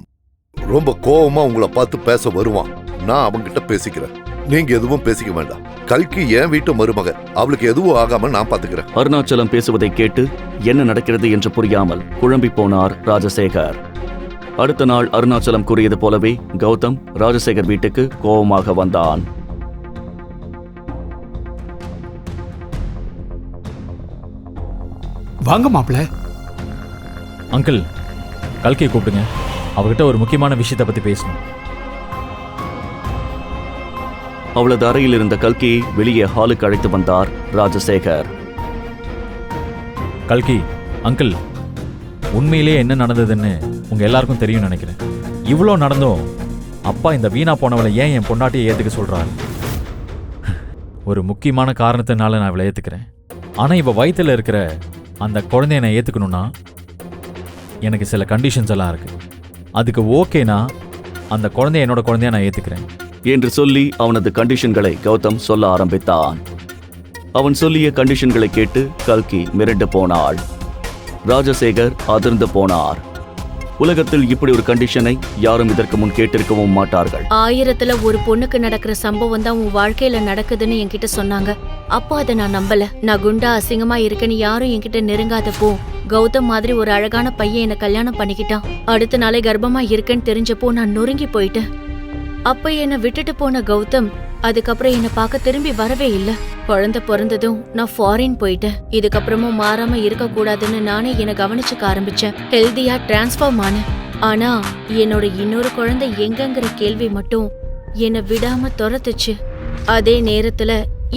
ரொம்ப கோவமா உங்களை பார்த்து பேச வருவான். நான் அவங்கிட்ட பேசிக்கிறேன், நீங்க எதுவும் பேசிக்க வேண்டாம். கல்கி என் வீட்டு மருமக, அவளுக்கு எதுவும் ஆகாம நான் பாத்துக்கிறேன். அருணாச்சலம் பேசுவதை கேட்டு என்ன நடக்கிறது என்று புரியாமல் குழம்பி போனார் ராஜசேகர். அடுத்த நாள் அருணாச்சலம் கூறியது போலவே கௌதம் ராஜசேகர் வீட்டுக்கு கோபமாக வந்தான். வாங்க மாப்பிள்ள. அங்கிள், கல்கியை கூப்பிடுங்க, அவகிட்ட ஒரு முக்கியமான விஷயத்தை பத்தி பேசணும். அவளது அறையில் இருந்த கல்கியை வெளியே ஹாலுக்கு அழைத்து வந்தார் ராஜசேகர். கல்கி, அங்கிள், உண்மையிலேயே என்ன நடந்ததுன்னு உங்க எல்லாருக்கும் தெரியும் நினைக்கிறேன். இவ்வளோ நடந்தும் அப்பா இந்த வீணா போனவளை ஏன் என் பொண்டாட்டியை ஏத்துக்க சொல்றாரு? ஒரு முக்கியமான காரணத்தினால நான் இவளை ஏத்துக்கிறேன். ஆனா இவ வயித்துல இருக்கிற அந்த குழந்தைய நான் ஏத்துக்கணும்னா எனக்கு சில கண்டிஷன்ஸ் எல்லாம் இருக்கு. அதுக்கு ஓகேனா அந்த குழந்தைய என்னோட குழந்தைய நான் ஏத்துக்கிறேன் என்று சொல்லி அவனது கண்டிஷன்களை கௌதம் சொல்ல ஆரம்பித்தான். அவன் சொல்லிய கண்டிஷன்களை கேட்டு கல்கி மிரண்டு போனாள். ராஜசேகர் அதிர்ந்து போனார். உலகத்தில் இப்படி ஒரு கண்டிஷனை யாரும் இதற்கு முன் கேட்டிருக்கவும் மாட்டார்கள். 1000த்துல ஒரு பொண்ணுக்கு நடக்கிற சம்பவம் தான் உன் வாழ்க்கையில நடக்குதுன்னு என்கிட்ட சொன்னாங்க. அப்போ அதை நான் நம்பல. நான் குண்டா அசிங்கமா இருக்கேன்னு யாரும் என்கிட்ட நெருங்காதப்போ கௌதம் மாதிரி ஒரு அழகான பையன் என்ன கல்யாணம் பண்ணிக்கிட்டான். அடுத்த நாளே கர்ப்பமா இருக்கேன்னு தெரிஞ்சப்போ நான் நொறுங்கி போயிட்டேன். அப்ப என்னை விட்டுட்டு போன கௌதம் அதுக்கப்புறம் என்னை பார்க்க திரும்பி வரவே இல்ல. குழந்தை பிறந்ததும் நான் ஃபாரின் போயிட்டேன். இதுக்கப்புறமும் மாறாம இருக்க கூடாதுன்னு நானே என்னை கவனிச்சுக்க ஆரம்பிச்சேன். ஹெல்தியா டிரான்ஸ்ஃபார்ம் ஆனேன். ஆனா என்னோட இன்னொரு குழந்தை எங்கங்கிற கேள்வி மட்டும் என்னை விடாம துரத்துச்சு. அதே நேரத்துல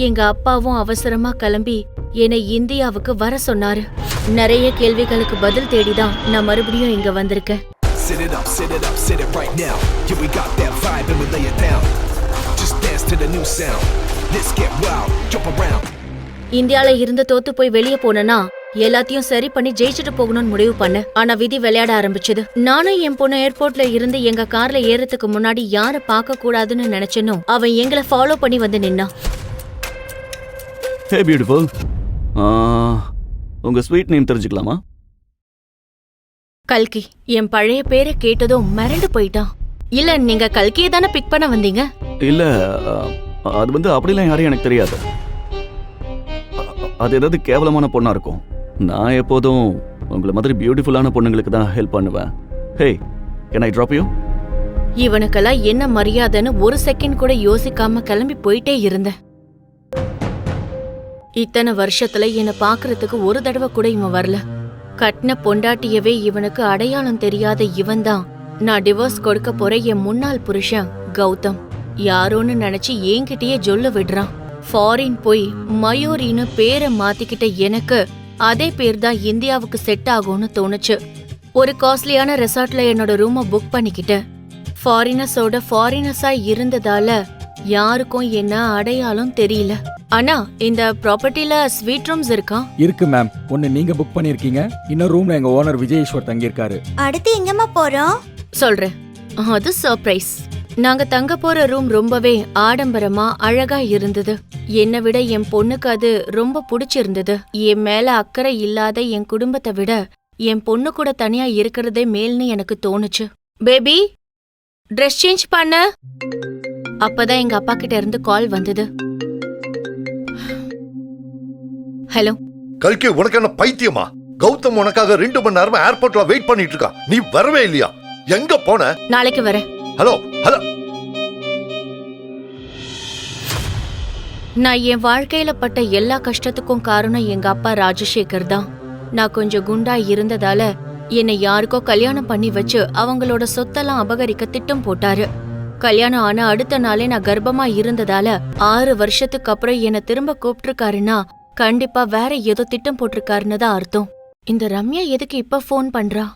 எங்க அப்பாவும் அவசரமா கிளம்பி என்னை இந்தியாவுக்கு வர சொன்னாரு. நிறைய கேள்விகளுக்கு பதில் தேடிதான் நான் மறுபடியும் இங்க வந்திருக்கேன். Sit it up, sit it up, sit it right now. Yeah, we got that vibe and we lay it down. Just dance to the new sound. Let's get wild, jump around. இந்தியால இருந்து தோத்து போய் வெளியே போனேன்னா எல்லாத்தையும் சரி பண்ணி ஜெயிச்சுட்டு போகணும்னு முடிவு பண்ண. ஆனா விதி விளையாட ஆரம்பிச்சது. நானும் என் பொண்ணு ஏர்போர்ட்ல இருந்து எங்க கார்ல ஏறதுக்கு முன்னாடி யார பார்க்க கூடாதுன்னு நினைச்சனோ அவன் எங்களை ஃபாலோ பண்ணி வந்து நின்னான். ஹே பியூட்டிஃபுல், உங்க ஸ்வீட் நேம் தெரிஞ்சுக்கலாமா? கல்கி. என் பழைய பேரை கேட்டதும் மிரண்டு போயிட்டான். இல்ல நீங்க கல்கியை தானே பிக் பண்ண வந்தீங்க? இல்ல, அது அப்படிலாம் யாரையும் எனக்கு தெரியாது. அது ஏதாவது கேவலமான பொண்ணா இருக்கும். நான் எப்போதும் உங்களை மாதிரி பியூட்டிஃபுல்லான பொண்ணுங்களுக்கு தான் ஹெல்ப் பண்ணுவேன். ஹே, கேன் ஐ ட்ராப் யூ? இவனுக்கெல்லாம் என்ன மரியாதைன்னு ஒரு செகண்ட் கூட யோசிக்காம கிளம்பி போயிட்டே இருந்தேன். இத்தனை வருஷத்துல என்ன பாக்குறதுக்கு ஒரு தடவை கூட இவன் வரல. கட்டின பொண்டாட்டியவே இவனுக்கு அடையாளம் தெரியாத இவன் தான் நான் டிவோர்ஸ் கொடுக்க போற என் முன்னாள் புருஷன் கௌதம். யாரோன்னு நினைச்சு என்கிட்டயே ஜொல்ல விடுறான். ஃபாரின் போய் மயூரின்னு பேரை மாத்திக்கிட்ட எனக்கு அதே பேர் தான் இந்தியாவுக்கு செட் ஆகும்னு தோணுச்சு. ஒரு காஸ்ட்லியான ரெசார்ட்ல என்னோட ரூமை புக் பண்ணிக்கிட்டேன். ஃபாரினர்ஸோட ஃபாரினர்ஸா இருந்ததால யாருக்கும் என்ன அடையாளம் தெரியல. அண்ணா, இந்த ப்ராப்பர்ட்டில ஸ்வீட் ரூம்ஸ் இருக்கா? இருக்கு மேம். ஒன்னு நீங்க புக் பண்ணிருக்கீங்க, இன்னொரு ரூம்ல எங்க ஓனர் விஜயேஸ்வர் தங்கி இருக்காரு. அடுத்து எங்கம்மா போறோம்? சொல்றேன், அது சர்ப்ரைஸ். நாங்க தங்க போற ரூம் ரொம்பவே ஆடம்பரமா அழகா இருந்தது. என்னை விட என் பொண்ணுக்கு அது ரொம்ப பிடிச்சிருந்தது. என் மேல அக்கறை இல்லாத என் குடும்பத்தை விட என் பொண்ணு கூட தனியா இருக்கிறதே மேல்னு எனக்கு தோணுச்சு. பேபி, ட்ரெஸ் சேஞ்ச் பண்ண. அப்பதான் எங்க அப்பா கிட்ட இருந்து கால் வந்தது. ஹலோ கல்கி, உனக்கு என்ன பைத்தியமா? கௌதம் உனக்காக 2 மணி நேரமா ஏர்போர்ட்ல வெயிட் பண்ணிட்டு இருக்கான். நீ வரவே இல்லையா? எங்க போன? நாளைக்கு வரேன். Hello hello. நான் என் வாழ்க்கையில பட்ட எல்லா கஷ்டத்துக்கும் காரணம் எங்க அப்பா ராஜசேகர் தான். நான் கொஞ்சம் குண்டா இருந்ததால என்னை யாருக்கோ கல்யாணம் பண்ணி வச்சு அவங்களோட சொத்தெல்லாம் அபகரிக்க திட்டம் போட்டாரு. கல்யாணம் ஆன அடுத்த நாளே நான் கர்ப்பமா இருந்ததால 6 வருஷத்துக்கு அப்புறம் என்னை திரும்ப கூப்பிட்டுருக்காருன்னா கண்டிப்பா வேற ஏதோ திட்டம் போட்டிருக்காருன்னு தான் அர்த்தம். இந்த ரம்யா எதுக்கு இப்ப போன் பண்றா?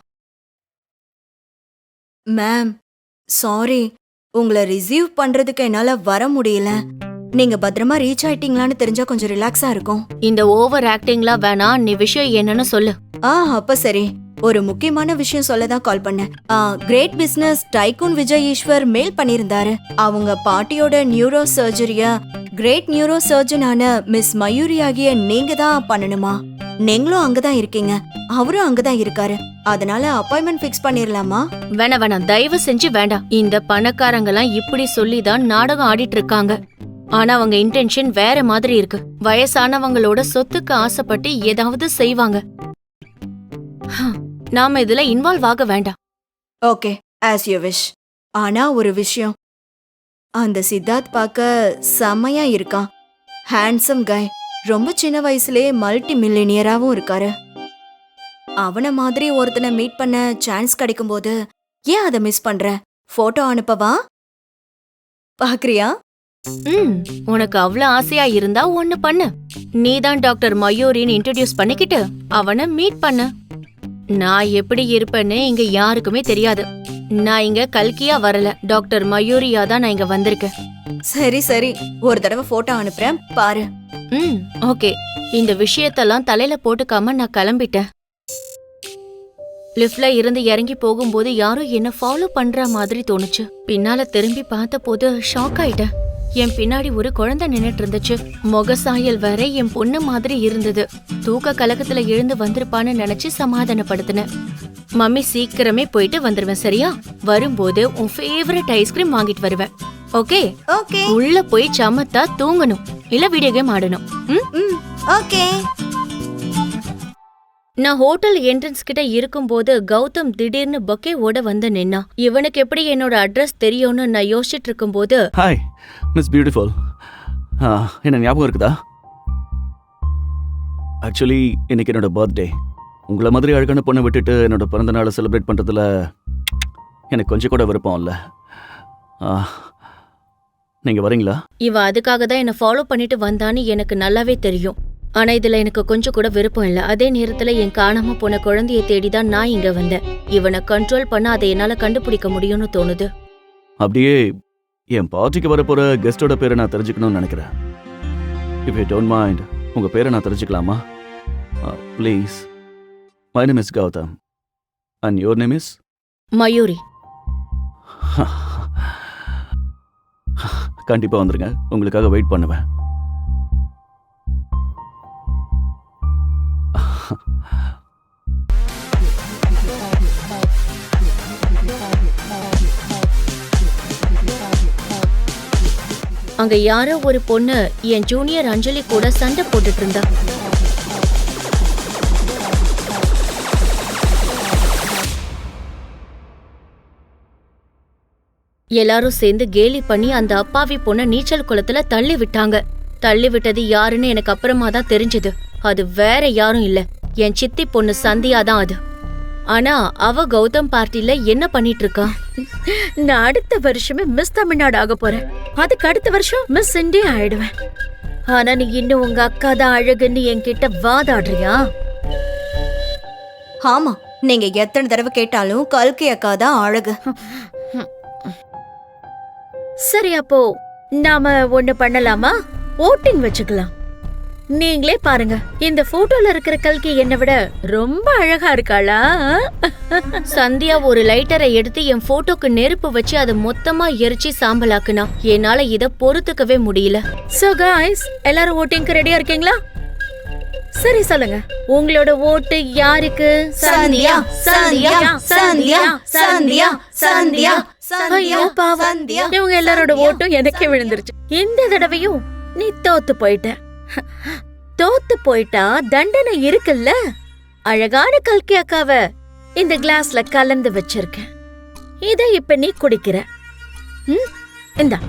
மேம், சாரி, உங்களை ரிசீவ் பண்றதுக்கு என்னால வர முடியல. நீங்க பத்திரமா ரீச் ஆயிட்டீங்களான்னு தெரிஞ்சா கொஞ்சம் ரிலாக்ஸா இருக்கும். இந்த ஓவர் ஆக்டிங்லாம் வேணாம், நீ விஷயம் என்னன்னு சொல்லு. அப்ப சரி. ஒரு முக்கியமான விஷயம் சொல்லதான் கால் பண்ணேன். Great business tycoon Vijay Eswar mail பண்ணிருந்தாரு. அவங்க பாட்டியோட நியூரோ சர்ஜரிய கிரேட் நியூரோ சர்ஜனான மிஸ் மயூரி ஆகிய நீங்க தான் பண்ணணுமா? நீங்களும் அங்கதான் இருக்கீங்க, அவரும் அங்கதான் இருக்காரு. அதனால அப்பாயின்மெண்ட் ஃபிக்ஸ் பண்ணிரலாமா? வேணாம், தயவு செஞ்சு வேண்டாம். இந்த பணக்காரங்கலாம் இப்படி சொல்லிதான் நாடகம் ஆடிட்டு இருக்காங்க. ஆனா அவங்க இன்டென்ஷன் வேற மாதிரி இருக்கு. வயசானவங்களோட சொத்துக்கு ஆசைப்பட்டு ஏதாவது செய்வாங்க. நாம இதுல இன்வால்வ் ஆக வேண்டாம். Okay, as you wish. ஆனா ஒரு விஷயம், அந்த சித்தார்த் பார்க்க செம்மையா இருக்கான். ஹேண்ட்ஸம் கை. ரொம்ப சின்ன வயசுலயே மல்டி மில்லினியராவும் இருக்காரு. அவன மாதிரி ஒருத்தனை மீட் பண்ண சான்ஸ் கிடைக்கும் போது ஏன் அதை மிஸ் பண்ற? போட்டோ அனுப்பவா? பாக்குறியா? உனக்கு அவ்வளவு ஆசையா இருந்தா ஒண்ணு பண்ணு. நீதான் டாக்டர் மயூரின்னு இன்ட்ரோடியூஸ் பண்ணிக்கிட்டு அவனை மீட் பண்ணு. நான் எப்படி இருப்பேன்னு இங்க யாருக்குமே தெரியாது. நான் இங்க கல்கியா வரல, டாக்டர் மயூரியா தான் நான் இங்க வந்திருக்கேன். சரி சரி, ஒரு தடவை போட்டோ அனுப்புறேன், பாரு. ஓகே. இந்த விஷயத்தெல்லாம் தலையில போட்டுக்காம நான் கிளம்பிட்டேன். லிஃப்ட்ல இருந்து இறங்கி போகும்போது யாரும் என்ன ஃபாலோ பண்ற மாதிரி தோணுச்சு. பின்னால திரும்பி பார்த்த போது ஷாக் ஆயிட்டேன். என் பின்னாடி ஒரு குழந்தை நின்னுட்டு இருந்துச்சு. முகசாயல் வேற என் பொண்ணு மாதிரி இருந்தது. தூக்க கலக்கத்துல எழுந்து வந்திருப்பான்னு நினைச்சு சமாதானப்படுத்தினேன். மம்மி சீக்கிரமே போயிட்டு வந்துருவேன், சரியா? வரும்போது உன் ஃபேவரட் ஐஸ்கிரீம் வாங்கிட்டு வருவேன். ஓகே? உள்ள போய் சமத்தா தூங்கணும், இல்ல வீடியோ கேம் ஆடணும். ஓகே. நான் ஹோட்டல் என்ட்ரன்ஸ் கிட்ட இருக்கும்போது கௌதம் திடீர்னு பக்கேவோட வந்து நின்னா. இவனுக்கு எப்படி என்னோட அட்ரஸ் தெரியும்னு நான் யோசிச்சுட்டு இருக்கும்போது, ஹாய் மிஸ் பியூட்டிஃபுல், என்ன ஞாபகம் இருக்குதா? ஆக்சுவலி இன்னைக்கு என்னோட பர்த்டே. உங்களை மாதிரி அழகான பொண்ணை விட்டுட்டு என்னோட பிறந்த நாளை செலிப்ரேட் பண்ணுறதுல எனக்கு கொஞ்சம் கூட விருப்பம் இல்லை. நீங்கள் வரீங்களா? இவ அதுக்காக தான் என்னை ஃபாலோ பண்ணிட்டு வந்தான்னு எனக்கு நல்லாவே தெரியும். ஆனா இதுல எனக்கு கொஞ்சம் கூட விருப்பம் இல்ல. அதே நேரத்துல என் காணாம போன குழந்தைய தேடிதான் நான் இங்க வந்தேன். இவனை கண்ட்ரோல் பண்ண அதை என்னால கண்டுபிடிக்க முடியும்னு தோணுது. அப்படியே என் பார்ட்டிக்கு வரப்போற கெஸ்டோட பேரை நான் தெரிஞ்சுக்கணும்னு நினைக்கிறேன். இஃப் யூ டோன்ட் மைண்ட், உங்க பேரை நான் தெரிஞ்சுக்கலாமா? Please. My name is Gautham. And your name is? Mayuri. கண்டிப்பா வந்துருங்க, உங்களுக்காக வெயிட் பண்ணுவேன். அங்க யாரோ ஒரு பொண்ணு என் ஜூனியர் அஞ்சலி கூட சண்டை போட்டுட்டு இருந்தா. எல்லாரும் சேர்ந்து கேலி பண்ணி அந்த அப்பாவி பொண்ண நீச்சல் குளத்துல தள்ளி விட்டாங்க. தள்ளி விட்டது யாருன்னு எனக்கு அப்புறமா தான் தெரிஞ்சது. அது வேற யாரும் இல்ல, என் சித்தி பொண்ணு சந்தியா தான் அது. ஆனா அவ கௌதம் பார்ட்டில என்ன பண்ணிட்டு இருக்கா? நான் அடுத்த வருஷமே மிஸ் தமிழ்நாடு ஆக போறேன். அதுக்கு அடுத்த வருஷம் மிஸ் இந்தியா ஆயிடுவேன். ஆனா நீ இன்னும் உங்க அக்கா தான் அழகுன்னு என்கிட்ட வாதாடுறியா? ஆமா, நீங்க எத்தனை தடவை கேட்டாலும் கல்கி அக்கா தான் அழகு. சரி, அப்போ நாம ஒண்ணு பண்ணலாமா? ஓட்டிங் வச்சுக்கலாம். நீங்களே பாருங்க, இந்த போட்டோல இருக்கிற கல்கி என்னை விட ரொம்ப அழகா இருக்காளா? சந்தியா ஒரு லைட்டரை எடுத்து என் போட்டோக்கு நெருப்பு வச்சு அதை மொத்தமா எரிச்சு சாம்பலாக்குனா. என்னால இத பொறுத்துக்கவே முடியல. சோ காய்ஸ், எல்லாரும் ஓட்டிங்க்கு ரெடியா இருக்கீங்களா? சரி சொல்லுங்க, உங்களோட ஓட்டு யாருக்கு? சந்தியா, சந்தியா, சந்தியா, சந்தியா, சந்தியா. ஐயோ பாவம், இவங்க எல்லாரோட ஓட்டும் எனக்கே விழுந்துருச்சு. இந்த தடவையும் நீ தோத்து போயிட்ட. தோத்து போயிட்டா தண்டனை இருக்குல்ல. அழகான கல்கி அக்காவ இந்த கிளாஸ்ல கலந்து வச்சிருக்கேன். இத இப்ப நீ குடிக்கிற. இந்தா.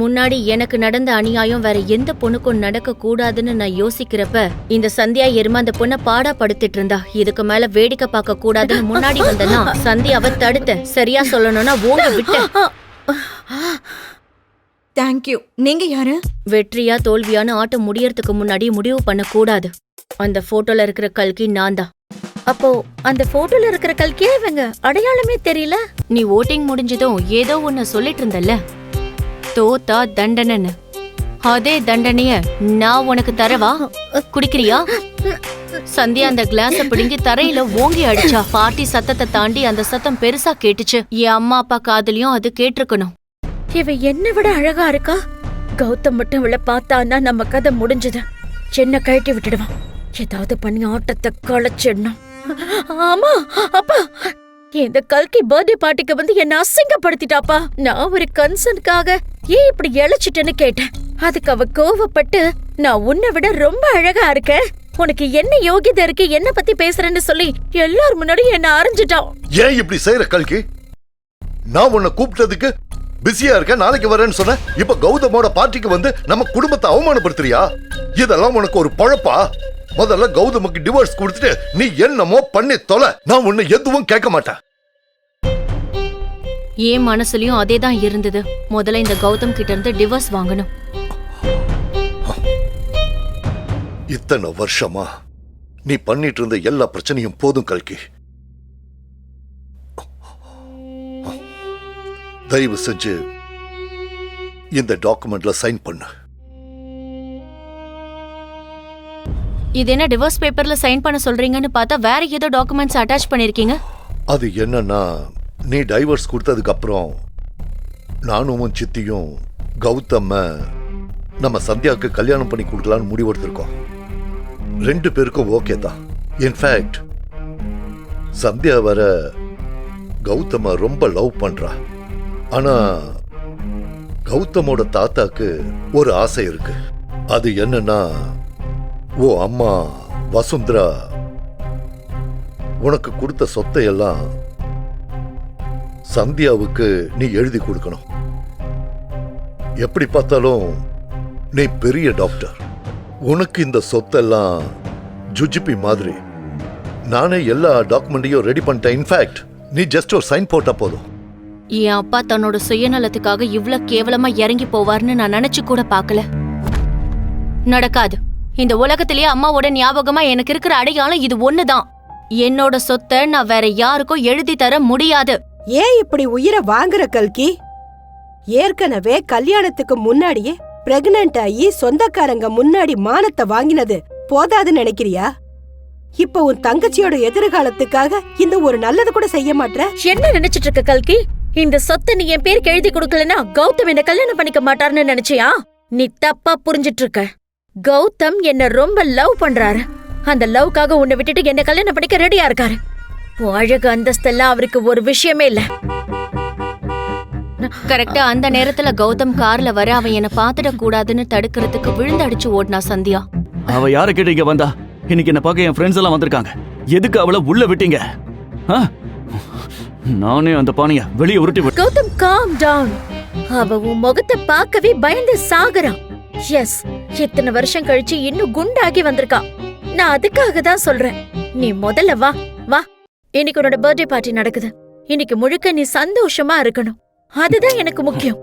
முன்னாடி எனக்கு நடந்த அநியாயம் வேற எந்த பொண்ணுக்கும் நடக்க கூடாதுன்னு நான் யோசிக்கிறப்ப இந்த சந்தியா எருமை அந்த பொண்ண பாடா படுத்திட்டு இருந்தா. இதுக்கு மேல வேடிக்கை பார்க்க கூடாதுன்னு முன்னாடி வந்தனா சந்தியாவை தடுத்த. சரியா சொல்லணும்னா ஓங்க விட்ட. தேங்க்யூ. நீங்க யாரு? வெற்றியா தோல்வியான்னு ஆட்டம் முடியறதுக்கு முன்னாடி முடிவு பண்ண கூடாது. அந்த போட்டோல இருக்கிற கல்கி நான் தான். அப்போ அந்த போட்டோல இருக்கிற கல்கியா இவங்க? அடையாளமே தெரியல. நீ ஓட்டிங் முடிஞ்சதும் ஏதோ ஒன்னு சொல்லிட்டு இருந்தல்ல. தோத்தா தண்டனைன்னு. அதே தண்டனைய நான் உனக்கு தரவா? குடிக்கிறியா? சந்தியா அந்த கிளாஸ பிடுங்கி தரையில ஓங்கி அடிச்சா. பாட்டி சத்தத்தை தாண்டி அந்த சத்தம் பெருசா கேட்டுச்சு. என் அம்மா அப்பா காதுலயும் அது கேட்டிருக்கணும். இவ என்ன விட அழகா இருக்கா. கௌதம் மட்டும் இவளை பார்த்தான்னா நம்ம கதை முடிஞ்சது. என்ன கழட்டி விட்டுடுவான். ஏதாவது பண்ணி ஆட்டத்தை களைச்சிடணும். ஆமா அப்பா, இந்த கல்கி பர்த்டே பார்ட்டிக்கு வந்து என்ன அசிங்கப்படுத்திட்டாப்பா. நான் ஒரு கன்சர்னுக்காக ஏன் இப்படி இழைச்சிட்டேன்னு கேட்டேன். அதுக்கு அவ கோவப்பட்டு நான் உன்னை விட ரொம்ப அழகா இருக்கேன், உனக்கு என்ன யோகியதை இருக்கு என்ன பத்தி பேசுறேன்னு சொல்லி எல்லாரும் முன்னாடி என்ன அரைஞ்சிட்டான். ஏன் இப்படி செய்யற கல்கி? நான் உன்னை கூப்பிட்டதுக்கு பிஸியா இருக்க, நாளைக்கு வரேன்னு சொன்ன. இப்ப கௌதமோட பார்ட்டிக்கு வந்து நம்ம குடும்பத்தை அவமானப்படுத்துறியா? இதெல்லாம் உனக்கு ஒரு பழப்பா? முதல்ல கௌதமுக்கு டிவோர்ஸ் கொடுத்துட்டு நீ என்னமோ பண்ணி தொலை. நான் உன்னை எதுவும் கேட்க மாட்டேன். ஏன் மனசுலயும் அதேதான் இருந்தது. முதல்ல இந்த கௌதம் கிட்ட இருந்து டிவோர்ஸ் வாங்கணும். இத்தனை வருஷமா நீ பண்ணிட்டு இருந்த எல்லா பிரச்சனையும் போதும் கல்கி. தயவு செஞ்சு இந்த டாக்குமெண்ட்ல சைன் பண்ணு. இது என்ன டிவோர்ஸ் பேப்பர்ல சைன் பண்ண சொல்றீங்கன்னு பார்த்தா வேற ஏதோ டாக்குமெண்ட்ஸ் அட்டாச் பண்ணிருக்கீங்க. அது என்னன்னா, நீ டைவர்ஸ் கொடுத்ததுக்கு அப்புறம் நானும் உன் சித்தியும் கௌதம நம்ம சந்தியாவுக்கு கல்யாணம் பண்ணி கொடுக்கலான்னு முடிவெடுத்திருக்கோம். 2 பேருக்கும் ஓகே தான். இன்ஃபேக்ட் சந்தியா வர கௌதம ரொம்ப லவ் பண்றா. ஆனா கௌதமோட தாத்தாக்கு ஒரு ஆசை இருக்கு. அது என்னன்னா, ஓ அம்மா வசுந்தரா உனக்கு கொடுத்த சொத்தை எல்லாம் சந்தியாவுக்கு நீ எழுதி கொடுக்கணும். எப்படி பார்த்தாலும் நீ பெரிய டாக்டர், உனக்கு இந்த சொத்தெல்லாம் ஜுஜிபி மாதிரி. நானே எல்லா டாக்குமெண்ட்டையும் ரெடி பண்ணிட்டேன். இன்ஃபேக்ட் நீ ஜஸ்ட் ஒரு சைன் போட்டா போதும். என் அப்பா தன்னோட சுயநலத்துக்காக இவ்ளோ கேவலமா இறங்கி போவார்னு நான் நினைச்சு கூட பார்க்கல. நடக்காது. இந்த உலகத்திலேயே அம்மாவோட ஞாபகமா எனக்கு இருக்கிற அடையாளம் இது ஒண்ணுதான். என்னோட சொத்தை நான் வேற யாருக்கும் எழுதி தர முடியாது. ஏன் இப்படி உயிரை வாங்குற கல்கி? ஏற்கனவே கல்யாணத்துக்கு முன்னாடியே பிரெக்னன்ட் ஆகி சொந்தக்காரங்க முன்னாடி மானத்தை வாங்கினது போதாதுன்னு நினைக்கிறியா? இப்ப உன் தங்கச்சியோட எதிர்காலத்துக்காக இந்த ஒரு நல்லது கூட செய்ய மாட்டற? என்ன நினைச்சிட்டு இருக்க கல்கி? இந்த சொத்தை நீ என் பேருக்கு எழுதி கொடுக்கலன்னா கௌதம் என்ன கல்யாணம் பண்ணிக்க மாட்டார்னு நினைச்சியா? நீ தப்பா புரிஞ்சிட்டு இருக்க. கௌதம் என்ன ரொம்ப லவ் பண்றாரு. அந்த லவ்க்காக உன்னை விட்டுட்டு என்ன கல்யாணம் பண்ணிக்க ரெடியா இருக்காரு. அழகு அந்தஸ்தெல்லாம் அவருக்கு ஒரு விஷயமே இல்ல. கரெக்டா அந்த நேரத்துல கௌதம் கார்ல வர அவன் என்ன பாத்துட கூடாதுன்னு தடுக்கிறதுக்கு விழுந்தடிச்சு ஓடினா சந்தியா. அவ யார கேட்டு இங்க வந்தா? இன்னைக்கு என்ன பார்க்க என் ஃப்ரெண்ட்ஸ் எல்லாம் வந்திருக்காங்க. எதுக்கு அவளை உள்ள விட்டீங்க? நானே அந்த பானைய வெளியே உருட்டி விட்டு. Gautham calm down. அவ உன் முகத்தை பார்க்கவே பயந்து சாகுறான். எஸ், இத்தனை வருஷம் கழிச்சு இன்னும் குண்டாகி வந்திருக்கா. நான் அதுக்காக தான் சொல்றேன், நீ முதல்ல வா வா. இன்னைக்கு உன்னோட பர்த்டே பார்ட்டி நடக்குது. இன்னைக்கு முழுக்க நீ சந்தோஷமா இருக்கணும். அதுதான் எனக்கு முக்கியம்.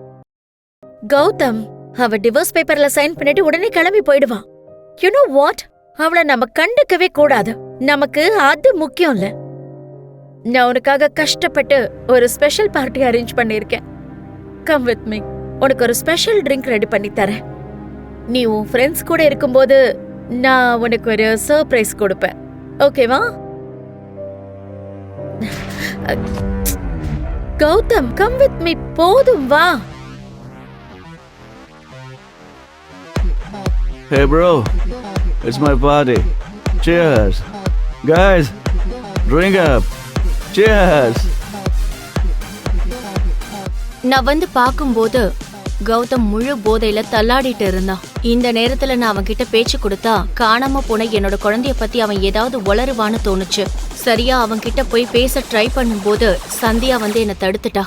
கௌதம் அவ டிவோர்ஸ் பேப்பர்ல சைன் பண்ணிட்டு உடனே கிளம்பி போயிடுவான். You know what? அவளை நம்ம கண்டுக்கவே கூடாது. நமக்கு அது முக்கியம் இல்ல. நான் உனக்காக கஷ்டப்பட்டு ஒரு ஸ்பெஷல் பார்ட்டி அரேஞ்ச் பண்ணிருக்கேன். Come with me. உனக்கு ஒரு ஸ்பெஷல் ட்ரிங்க் ரெடி பண்ணி தரேன். நீ உன் ஃப்ரெண்ட்ஸ் கூட இருக்கும்போது நான் உனக்கு ஒரு சர்ப்ரைஸ் கொடுப்பேன். ஓகேவா? Gautham come with me. போதும் வா. Hey bro, it's my party. Cheers. Guys, drink up. Cheers. நான் வந்து பாக்கும்போது கௌதம் முழு போதையில தள்ளாடிட்டு இருந்தான். இந்த நேரத்துல நான் அவன் கிட்ட பேச்சு கொடுத்தா காணாம போன என்னோட குழந்தைய பத்தி அவன் ஏதாவது உளறுவான்னு தோணுச்சு. சரியா அவன் கிட்ட போய் பேச ட்ரை பண்ணும்போது சந்தியா வந்து என்ன தடுத்துட்டா.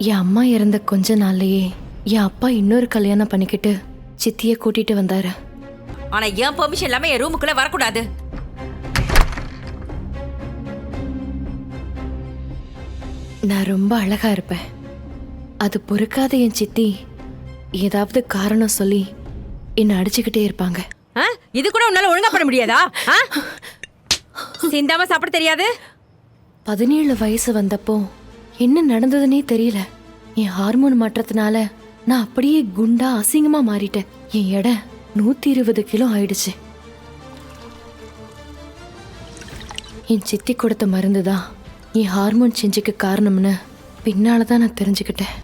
என் அம்மா இறந்த கொஞ்ச நாள்லயே என் அப்பா இன்னொரு கல்யாணம் பண்ணிக்கிட்டு சித்திய கூட்டிட்டு வந்தாரு. ஆனா என் பெர்மிஷன் இல்லாம என் ரூமுக்குள்ள வரக்கூடாது. நான் ரொம்ப அழகா இருப்பேன். அது பொறுக்காத என் சித்தி ஏதாவது காரணம் சொல்லி என்ன அடிச்சுக்கிட்டே இருப்பாங்க. இது கூட உன்னால ஒழுங்கா பண்ண முடியாதா? சிந்தாம சாப்பிட தெரியாது? 17 வயசு வந்தப்போ என்ன நடந்ததுன்னே தெரியல. என் ஹார்மோன் மாற்றத்தினால நான் அப்படியே குண்டா அசிங்கமா மாறிட்டேன். என் எடை 120 கிலோ ஆயிடுச்சு. என் சித்தி கொடுத்த மருந்து தான் என் ஹார்மோன் சேஞ்சுக்கு காரணம்னு பின்னால தான் நான் தெரிஞ்சுக்கிட்டேன்.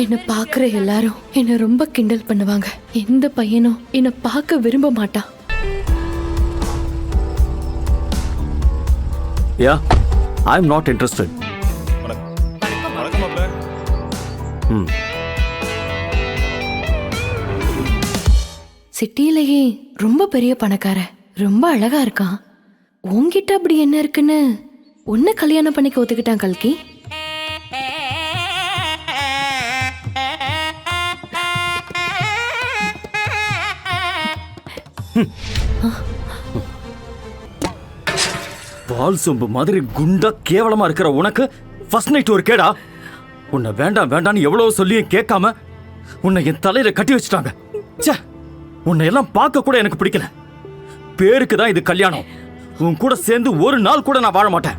என்ன பாக்குற எல்லாரும் என்ன ரொம்ப கிண்டல் பண்ணுவாங்க. எந்த பையனும் என்ன பார்க்க விரும்ப மாட்டான். யா ஐ எம் நாட் இன்ட்ரெஸ்டட். சிட்டியிலேயே ரொம்ப பெரிய பணக்காரன், ரொம்ப அழகா இருக்கான். உன்கிட்ட அப்படி என்ன இருக்குன்னு உன்னை கல்யாணம் பண்ணிக்க ஒத்துக்கிட்டான் கல்கி. பால் சொம்பு மாதிரி குண்டா கேவலமா இருக்கிற உனக்கு ஃபர்ஸ்ட் நைட் ஒரு கேடா? உன்னை வேண்டாம் வேண்டான்னு எவ்வளவு சொல்லியும் கேட்காம உன்னை என் தலையில கட்டி வச்சுட்டாங்க. ச்சே, உன்னை எல்லாம் பார்க்க கூட எனக்கு பிடிக்கல. பேருக்கு தான் இது கல்யாணம். உன் கூட சேர்ந்து ஒரு நாள் கூட நான் வாழ மாட்டேன்.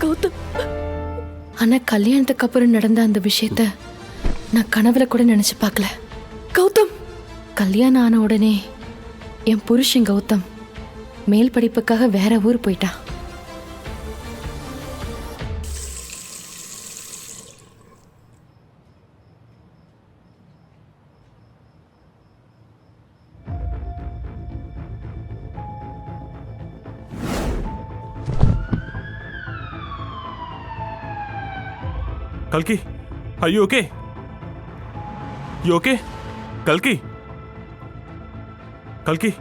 கௌதம், ஆனா கல்யாணத்துக்கு அப்புறம் நடந்த அந்த விஷயத்த நான் கனவுல கூட நினைச்சு பார்க்கல. கௌதம், கல்யாணம் ஆன உடனே என் புருஷன் கௌதம் மேல் படிப்புக்காக வேற ஊர் போயிட்டான். கல்கி, are you okay? You okay? கல்கி, கல்கி.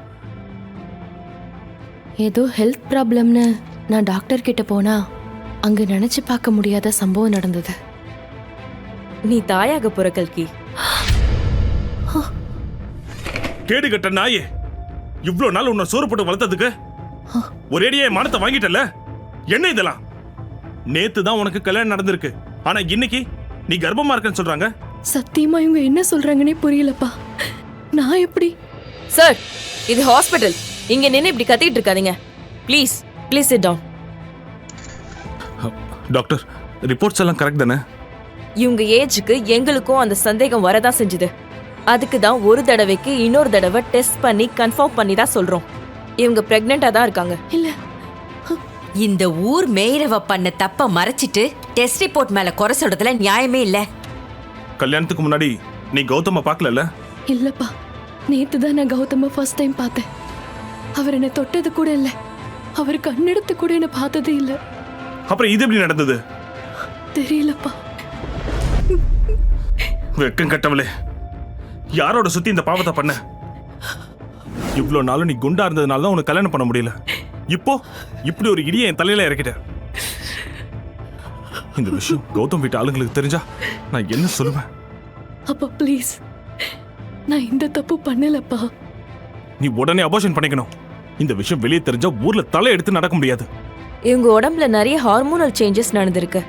ஏதோ ஹெல்த் ப்ராப்ளம்னு நான் டாக்டர் கிட்ட போனா அங்க நினைச்சு பார்க்க முடியாத சம்பவம் நடந்தது. நீ தாயாக போற கல்கி. கேடு கட்ட நாயே, இவ்ளோ நாள் உன்னை சோறு போட்டு வளர்த்ததுக்கு ஒரேடியே மானத்தை வாங்கிட்டல. என்ன இதெல்லாம்? நேத்து தான் உனக்கு கல்யாணம் நடந்திருக்கு, ஆனா இன்னைக்கு நீ கர்ப்பமா இருக்கன்னு சொல்றாங்க. சத்தியமா இவங்க என்ன சொல்றாங்கன்னே புரியலப்பா. நான் எப்படி? சார், இது ஹாஸ்பிட்டல். இங்க நின்னு இப்படி கத்திட்டு இருக்காதீங்க. Please please sit down. Doctor, reports எல்லாம் கரெக்ட் தானே? இவங்க ஏஜுக்கு எங்களுக்கும் அந்த சந்தேகம் வரதான் செஞ்சுது. அதுக்கு தான் ஒரு தடவைக்கு இன்னொரு தடவை டெஸ்ட் பண்ணி கன்ஃபார்ம் பண்ணி தான் சொல்றோம். இவங்க பிரெக்னெண்டா தான் இருக்காங்க. இல்ல, இந்த ஊர் மேயரவ பண்ண தப்ப மறைச்சிட்டு டெஸ்ட் ரிப்போர்ட் மேல குறை சொல்றதுல நியாயமே இல்ல. கல்யாணத்துக்கு முன்னாடி நீ கௌதம பார்க்கலல்ல? இல்லப்பா, நேத்து தான் நான் கௌதம ஃபர்ஸ்ட் டைம் பார்த்தேன். அவர் என்ன தொட்டது கூட இல்ல, அவர் கண்ணெடுத்து கூட என்ன பார்த்ததே இல்ல. அப்புறம் இது எப்படி நடந்தது? தெரியலப்பா. வெக்கம் கட்டவளே, யாரோட சுத்தி இந்த பாவத்தை பண்ண? இவ்ளோ நாளும் நீ குண்டா இருந்ததுனால தான் உனக்கு கல்யாணம் பண்ண முடியல. இப்போ இப்படி ஒரு இடியை என் தலையில இறக்கிட்ட. இந்த விஷயம் கௌதம் வீட்டு ஆளுங்களுக்கு தெரிஞ்சா நான் என்ன சொல்லுவேன்? அப்பா ப்ளீஸ், நான் இந்த தப்பு பண்ணலப்பா. நீ உடனே அபார்ஷன் பண்ணிக்கணும். இந்த விஷயம் வெளியே தெரிஞ்சா ஊர்ல தலை எடுத்து நடக்க முடியாது. இவங்க உடம்புல நிறைய ஹார்மோனல் சேஞ்சஸ் நடந்திருக்கு.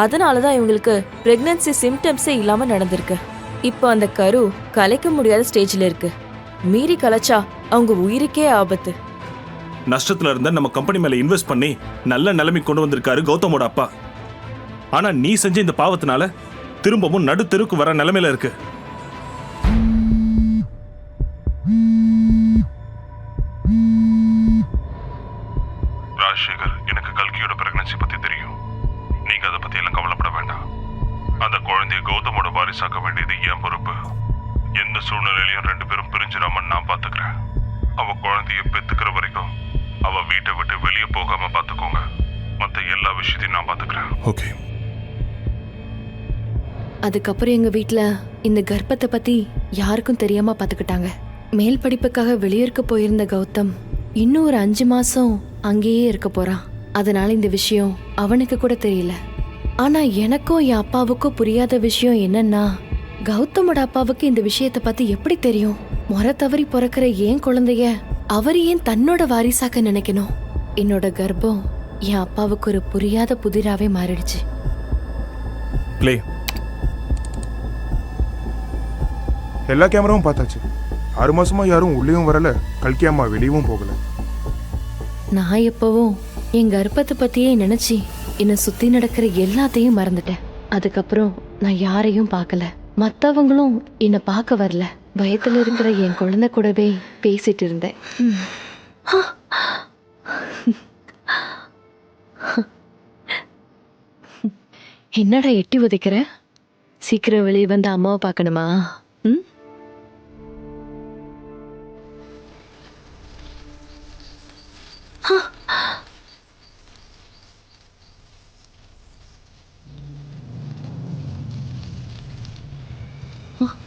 அதனால தான் இவங்களுக்கு பிரெக்னன்சி சிம்டம்ஸே இல்லாம நடந்திருக்கு. இப்போ அந்த கரு கலைக்க முடியாத ஸ்டேஜ்ல இருக்கு. மீறி கலைச்சா அவங்க உயிருக்கே ஆபத்து. நஷ்டத்துல இருந்த நம்ம கம்பெனி மேல இன்வெஸ்ட் பண்ணி நல்ல நிலைமை கொண்டு வந்திருக்காரு கௌதமோட அப்பா. ஆனா நீ செஞ்ச இந்த பாவத்தினால திரும்பவும் நடு தெருக்கு வர நிலைமையில இருக்கு. ராஜசேகர், எனக்கு கல்கியோட பிரெக்னன்சி பத்தி தெரியும். நீங்க அதை பத்தி எல்லாம் கவலைப்பட வேண்டாம். அந்த குழந்தைய கௌதமோட வாரிசாக்க வேண்டியது என் பொறுப்பு. எந்த சூழ்நிலையிலையும் 2 பேரும் பிரிஞ்சிடாம நான் பாத்துக்கிறேன். அவ குழந்தைய பெத்துக்கிற வரைக்கும் அவ வீட்டை விட்டு வெளியே போகாம பாத்துக்கோங்க. மத்த எல்லா விஷயத்தையும் நான் பாத்துக்கிறேன். ஓகே. அதுக்கப்புறம் எங்க வீட்ல இந்த கர்ப்பத்தை பத்தி யாருக்கும் தெரியாம பாத்துக்கிட்டாங்க. மேல் படிப்புக்காக வெளியூருக்கு போயிருந்த கௌதம் இன்னும் ஒரு 5 மாசம் அங்கேயே இருக்க போறான். அதனால இந்த விஷயம் அவனுக்கு கூட தெரியல. ஆனா எனக்கும் என் அப்பாவுக்கும் புரியாத விஷயம் என்னன்னா, கௌதமோட அப்பாவுக்கு இந்த விஷயத்தை பத்தி எப்படி தெரியும்? முறை தவறி பிறக்கிற ஏன் குழந்தைய அவர் ஏன் தன்னோட வாரிசாக்க நினைக்கணும்? என்னோட கர்ப்பம் என் அப்பாவுக்கு ஒரு புரியாத புதிராவே மாறிடுச்சு. ப்ளே. எல்லா கேமராவும் பார்த்தாச்சு. 6 மாசமா யாரும் உள்ளேயும் வரல, கல்கி அம்மா வெளியவும் போகல. நான் எப்பவும் என் கர்ப்பத்தை பத்தியே நினைச்சு என்னை சுத்தி நடக்கிற எல்லாத்தையும் மறந்துட்டேன். அதுக்கப்புறம் நான் யாரையும் பார்க்கல, மத்தவங்களும் என்னை பார்க்க வரல. பயத்துல இருக்கிற என் குழந்தை கூடவே பேசிட்டு இருந்தேன். என்னடா எட்டி உதைக்கிற? சீக்கிரம் வெளியே வந்து அம்மாவை பார்க்கணுமா? ம்,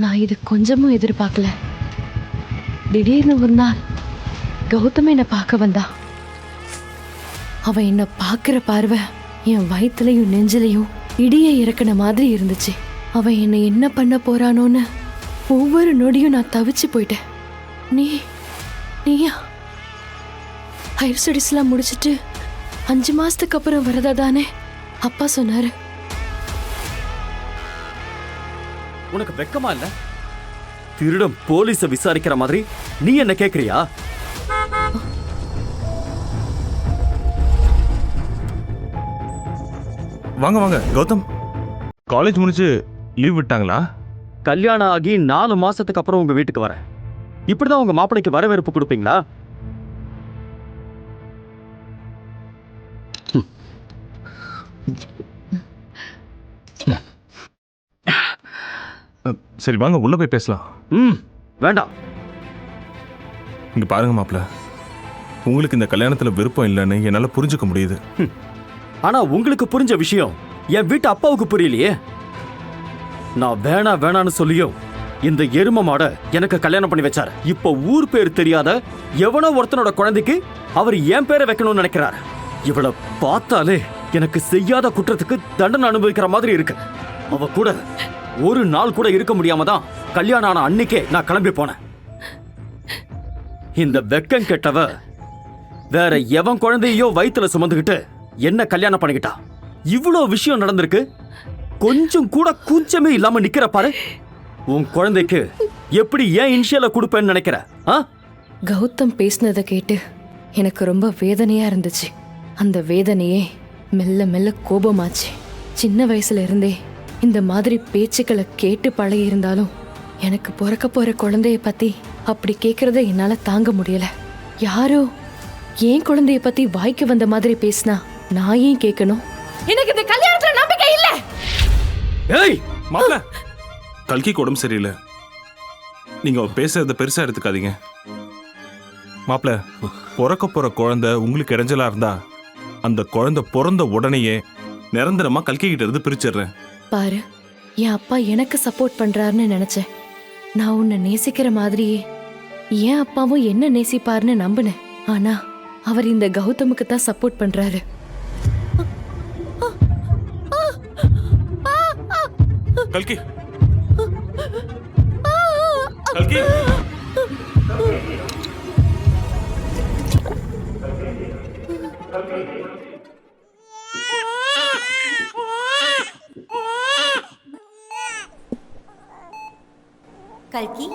நான் இது கொஞ்சமும் எதிர்பார்க்கல. திடீர்னு ஒரு நாள் கௌதம் என்னை பார்க்க வந்தா. அவன் என்னை பார்க்கிற பார்வை என் வயிற்றுலையும் நெஞ்சிலையும் இடியை இறக்கின மாதிரி இருந்துச்சு. அவன் என்னை என்ன பண்ண போறானோன்னு ஒவ்வொரு நொடியும் நான் தவிச்சு போயிட்டேன். நீயா ஹையர் ஸ்டடீஸ்லாம் முடிச்சுட்டு 5 மாசத்துக்கு அப்புறம் வரதா தானே அப்பா சொன்னாரு. உனக்கு வெக்கமா இல்ல? திருடம் போலீஸ விசாரிக்கிற மாதிரி நீ என்ன கேக்குறியா? வாங்க வாங்க கௌதம், காலேஜ் முடிச்சு லீவ் விட்டாங்களா? கல்யாணம் ஆகி 4 மாசத்துக்கு அப்புறம் உங்க வீட்டுக்கு வரேன். இப்படிதான் உங்க மாப்பிளைக்கு வரவேற்பு கொடுப்பீங்களா? சரி வாங்க உள்ள போய் பேசலாம். வேண்டாம். இங்க பாருங்க மாப்பிள்ள, உங்களுக்கு இந்த கல்யாணத்துல விருப்பம் இல்லைன்னு என்னால புரிஞ்சுக்க முடியுது. ஆனா உங்களுக்கு புரிஞ்ச விஷயம் என் வீட்டு அப்பாவுக்கு புரியலையே. நான் வேணான்னு சொல்லியும் இந்த எரும மாட எனக்கு கல்யாணம் பண்ணி வச்சாரு. இப்ப ஊர் பேர் தெரியாத எவனோ ஒருத்தனோட குழந்தைக்கு அவர் என் பேரை வைக்கணும்னு நினைக்கிறாரு. இவளை பார்த்தாலே எனக்கு செய்யாத குற்றத்துக்கு தண்டனை அனுபவிக்கிற மாதிரி இருக்கு. அவ கூட ஒரு நாள் கூட இருக்க முடியாம தான் கல்யாணம் ஆன அன்னைக்கே நான் கிளம்பி போனேன். இந்த வெக்கம் கெட்டவ வேற எவன் குழந்தையோ வயித்துல சுமந்துகிட்டு என்ன கல்யாணம் பண்ணிக்கிட்டா. இவ்வளோ விஷயம் நடந்திருக்கு, கொஞ்சம் கூட கூச்சமே இல்லாம நிக்கிற பாரு. உன் குழந்தைக்கு எப்படி ஏன் இனிஷியலை கொடுப்பேன்னு நினைக்கிற? கௌதம் பேசினதை கேட்டு எனக்கு ரொம்ப வேதனையா இருந்துச்சு. அந்த வேதனையே மெல்ல மெல்ல கோபமாச்சு. சின்ன வயசுல இருந்தே இந்த மாதிரி பேச்சுக்களை கேட்டு பழகி இருந்தாலும் எனக்கு பிறக்க போற குழந்தைய பத்தி அப்படி கேட்கறத என்னால தாங்க முடியல. யாரோ ஏன் குழந்தைய பத்தி வாய்க்கு வந்த மாதிரி பேசினா நான் ஏன் கேட்கணும்? எனக்கு இந்த கல்யாணத்துல நம்பிக்கை இல்ல. ஏய் மாப்ள, கல்கிக்கு உடம்பு சரியில்லை, நீங்க பேசுறத பெருசா எடுத்துக்காதீங்க. மாப்ள, பிறக்க போற குழந்தை உங்களுக்கு இடைஞ்சலா இருந்தா அந்த குழந்தை பிறந்த உடனேயே நிரந்தரமா கல்கி கிட்ட இருந்து பிரிச்சிடுறேன். பாரு, என் அப்பா எனக்கு சப்போர்ட் பண்றாருன்னு நினைச்சேன். நான் உன்னை நேசிக்கிற மாதிரியே என் அப்பாவும் என்ன நேசிப்பாருன்னு நம்பினேன். ஆனா அவர் இந்த கௌதமுக்கு தான் சப்போர்ட் பண்றாரு. கல்கி, கல்கி, கல்கி,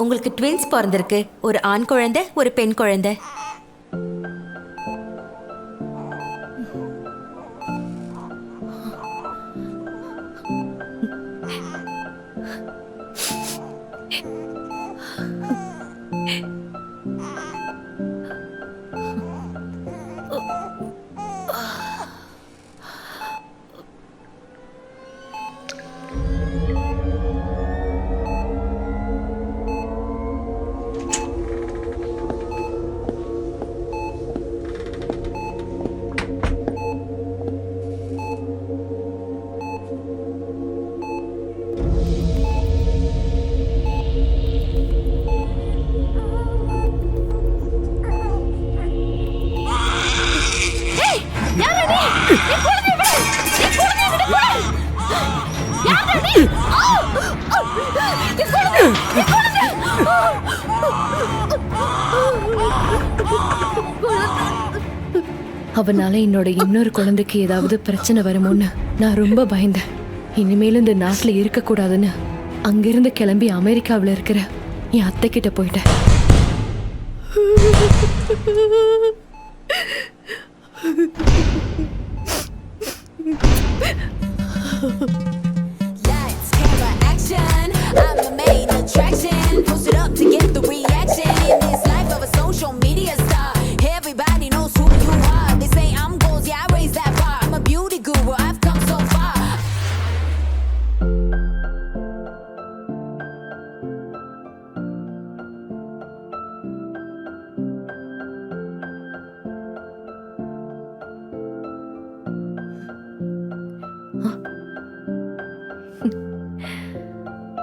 உங்களுக்கு ட்வின்ஸ் பிறந்திருக்கு. ஒரு ஆண் குழந்தை, ஒரு பெண் குழந்தை. அவனால என்னோட இன்னொரு குழந்தைக்கு ஏதாவது பிரச்சனை வருமோன்னு நான் ரொம்ப பயந்தேன். இனிமேலும் இந்த நாட்டுல இருக்கக்கூடாதுன்னு அங்கிருந்து கிளம்பி அமெரிக்காவில் இருக்கிற என் அத்தை கிட்ட போயிட்டேன். Lights, camera, action. I'm the main attraction. Post it up to get the reaction. In this life of a social media star, everybody knows who you are. They say I'm goals, yeah, I raise that bar. I'm a beauty guru, I've come so far.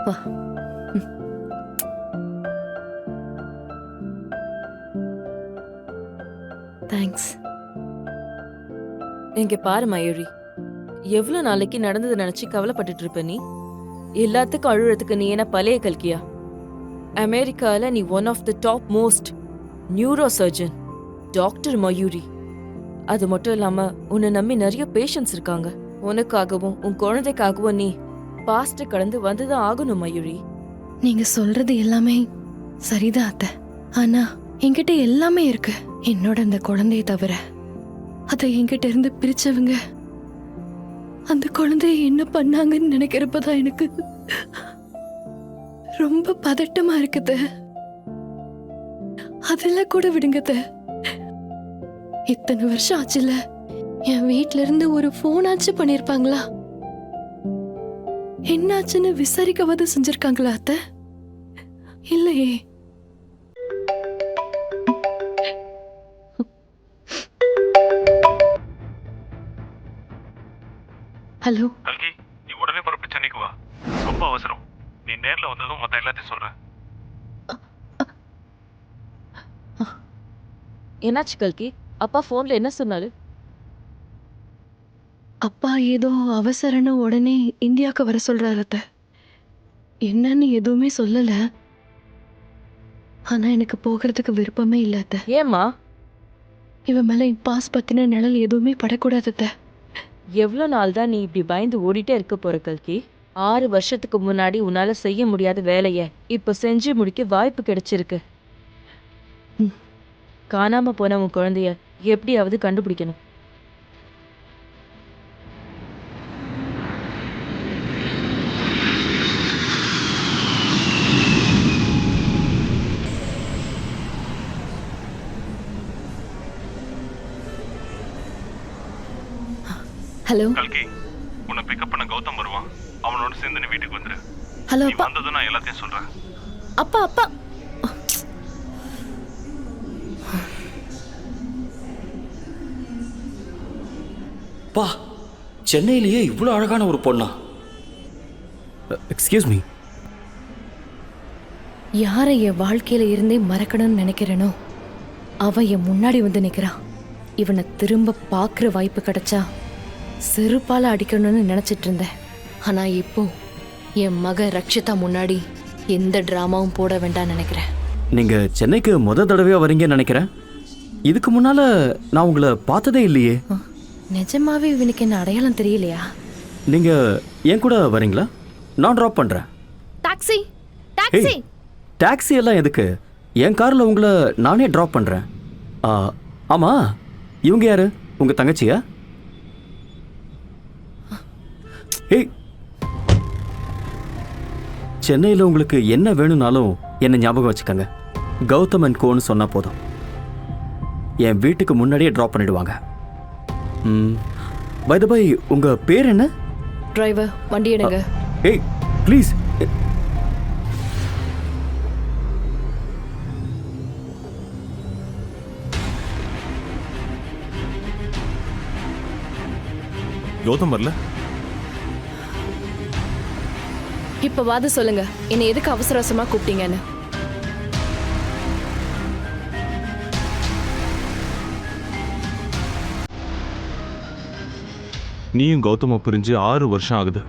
வா. Thanks. இங்க பாரு மயூரி, எவ்வளவு நாளைக்கு நடந்தது நினைச்சு கவலைப்பட்டுட்டு இருப்ப நீ? எல்லாத்துக்கும் அழுறதுக்கு நீ என்ன பழைய கல்கியா? அமெரிக்கால நீ one of the top most neuro surgeon doctor Mayuri. அது மட்டும் இல்லாம உன்னை நம்பி நிறைய பேஷண்ட்ஸ் இருக்காங்க. உனக்காகவும் உன் குழந்தைக்காகவும் நீ பாஸ்ட் கடந்து வந்துதான் ஆகணும் மயூரி. நீங்க சொல்றது எல்லாமே சரிதான் அத்தை. ஆனா என்கிட்ட எல்லாமே இருக்கு. என்னோட அந்த குழந்தைய தவிர அதை என்கிட்ட இருந்து பிரிச்சவங்க அந்த குழந்தைய என்ன பண்ணாங்கன்னு நினைக்கிறப்பதான் எனக்கு ரொம்ப பதட்டமா இருக்குது. அதெல்லாம் கூட விடுங்கத. இத்தனை வருஷம் ஆச்சுல, என் வீட்ல இருந்து ஒரு போன் ஆச்சு பண்ணிருப்பாங்களா? என்னாச்சுன்னு விசாரிக்கவாது செஞ்சிருக்காங்களா அத்தை? இல்லையே. ஹலோ கல்கி, நீ உடனே புறப்பட்டு சென்னைக்கு வா. ரொம்ப அவசரம். நீ நேர்ல வந்ததும் மொத்தம் எல்லாத்தையும் சொல்றேன். என்னாச்சு கல்கி? அப்பா போன்ல என்ன சொன்னாரு? அப்பா ஏதோ அவசரன்னு உடனே இந்தியாவுக்கு வர சொல்றாரு அத்தை. என்னன்னு எதுவுமே சொல்லல. ஆனா எனக்கு போகிறதுக்கு விருப்பமே இல்ல அத்தை. ஏம்மா? இவன் மேல பாஸ் பத்தின நிழல் எதுவுமே படக்கூடாது அத்தை. எவ்வளவு நாள் தான் நீ இப்படி பயந்து ஓடிட்டே இருக்க போற கல்கி? 6 வருஷத்துக்கு முன்னாடி உன்னால செய்ய முடியாத வேலைய இப்ப செஞ்சு முடிக்க வாய்ப்பு கிடைச்சிருக்கு. காணாம போன உன் குழந்தைய எப்படியாவது கண்டுபிடிக்கணும். ஹலோ கல்கி, உன்னை பிக்கப் பண்ண கௌதம் வருவான். அவனோட சேர்ந்து நீ வீட்டுக்கு வந்துரு. ஹலோ நீ அப்பா. வந்ததும் நான் எல்லாத்தையும் சொல்றேன். அப்பா அப்பா. பா, சென்னையிலேயே இவ்வளோ அழகான ஒரு பொண்ணா? Excuse me. யாரை என் வாழ்க்கையில இருந்தே மறக்கணும்னு நினைக்கிறேனோ அவன் என் முன்னாடி வந்து நிக்கிறான். இவனை திரும்ப பார்க்குற வாய்ப்பு கிடைச்சா செருப்பால அடிக்கணும்னு நினைச்சிட்டு இருந்தேன். ஆனா இப்போ என் மக ரக்ஷிதா முன்னாடி எந்த டிராமாவும் போட வேண்டாம் நினைக்கிறேன். நீங்க சென்னைக்கு முத தடவையா வரீங்கன்னு நினைக்கிறேன். இதுக்கு முன்னால நான் உங்களை பார்த்ததே இல்லையே. நிஜமாவே இவனுக்கு என்ன அடையாளம் தெரியலையா? நீங்க என் கூட வரீங்களா? நான் ட்ராப் பண்றேன். Taxi taxi. டாக்ஸி எல்லாம் எதுக்கு? என் கார்ல உங்களை நானே ட்ராப் பண்றேன். ஆமா, இவங்க யாரு? உங்க தங்கச்சியா? ஏய், சென்னையில் உங்களுக்கு என்ன வேணும்னாலும் என்ன ஞாபகம் வச்சுக்கோங்க. கௌதம் அண்ட் கோன்னு சொன்னா போதும். என் வீட்டுக்கு முன்னாடியே ட்ராப் பண்ணிடுவாங்க. பை த பை, உங்க பேர் என்ன? டிரைவர், வண்டி எடுங்க. ஏய் ப்ளீஸ். கௌதம் வரல? இப்பவாது சொல்லுங்க, என்னை எதுக்கு அவசர அவசரமா கூப்பிட்டீங்கன்னு. நீயும் கௌதம பிரிஞ்சு 6 வருஷம் ஆகுது.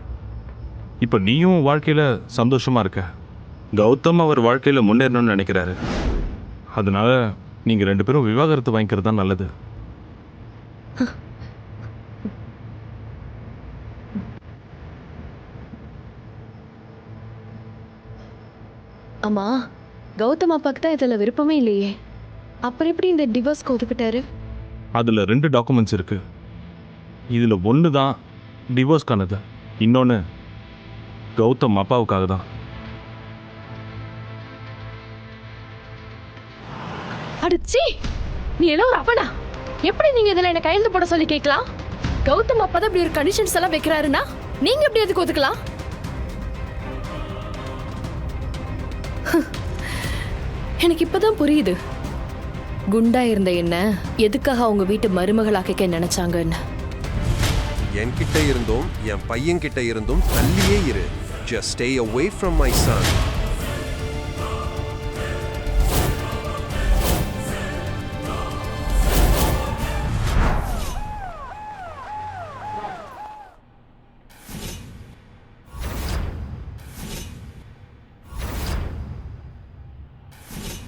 இப்போ நீயும் வாழ்க்கையில சந்தோஷமா இருக்க. கௌதம் அவர் வாழ்க்கையில முன்னேறணும்னு நினைக்கிறாரு. அதனால நீங்க 2 பேரும் விவாகரத்து வாங்கிக்கிறது தான் நல்லது. அம்மா, கௌதம் அப்பாக்கு தான் இதில் விருப்பமே இல்லையே, அப்புறம் எப்படி இந்த டிவோர்ஸ்க்கு ஒதுக்கிட்டாரு? அதில் 2 டாக்குமெண்ட்ஸ் இருக்கு. இதில் ஒன்று தான் டிவோர்ஸ்க்கானது, இன்னொன்று கௌதம் அப்பாவுக்காக தான். அடிச்சி, நீ எல்லாம் ஒரு அப்பனா? எப்படி நீங்க இதில் என்ன கையெழுத்து போட சொல்லி கேட்கலாம்? கௌதம் அப்பா தான் இப்படி ஒரு கண்டிஷன்ஸ் எல்லாம் வைக்கிறாருன்னா நீங்க எப்படி எதுக்கு ஒதுக்கலாம்? எனக்கு இப்பதான் புரியுது, குண்டா இருந்த என்ன எதுக்காக அவங்க வீட்டு மருமகளாக்க நினைச்சாங்கன்னு. என்கிட்ட இருந்தும் என் பையன் கிட்ட இருந்தும் தள்ளியே இரு. Just stay away from my son.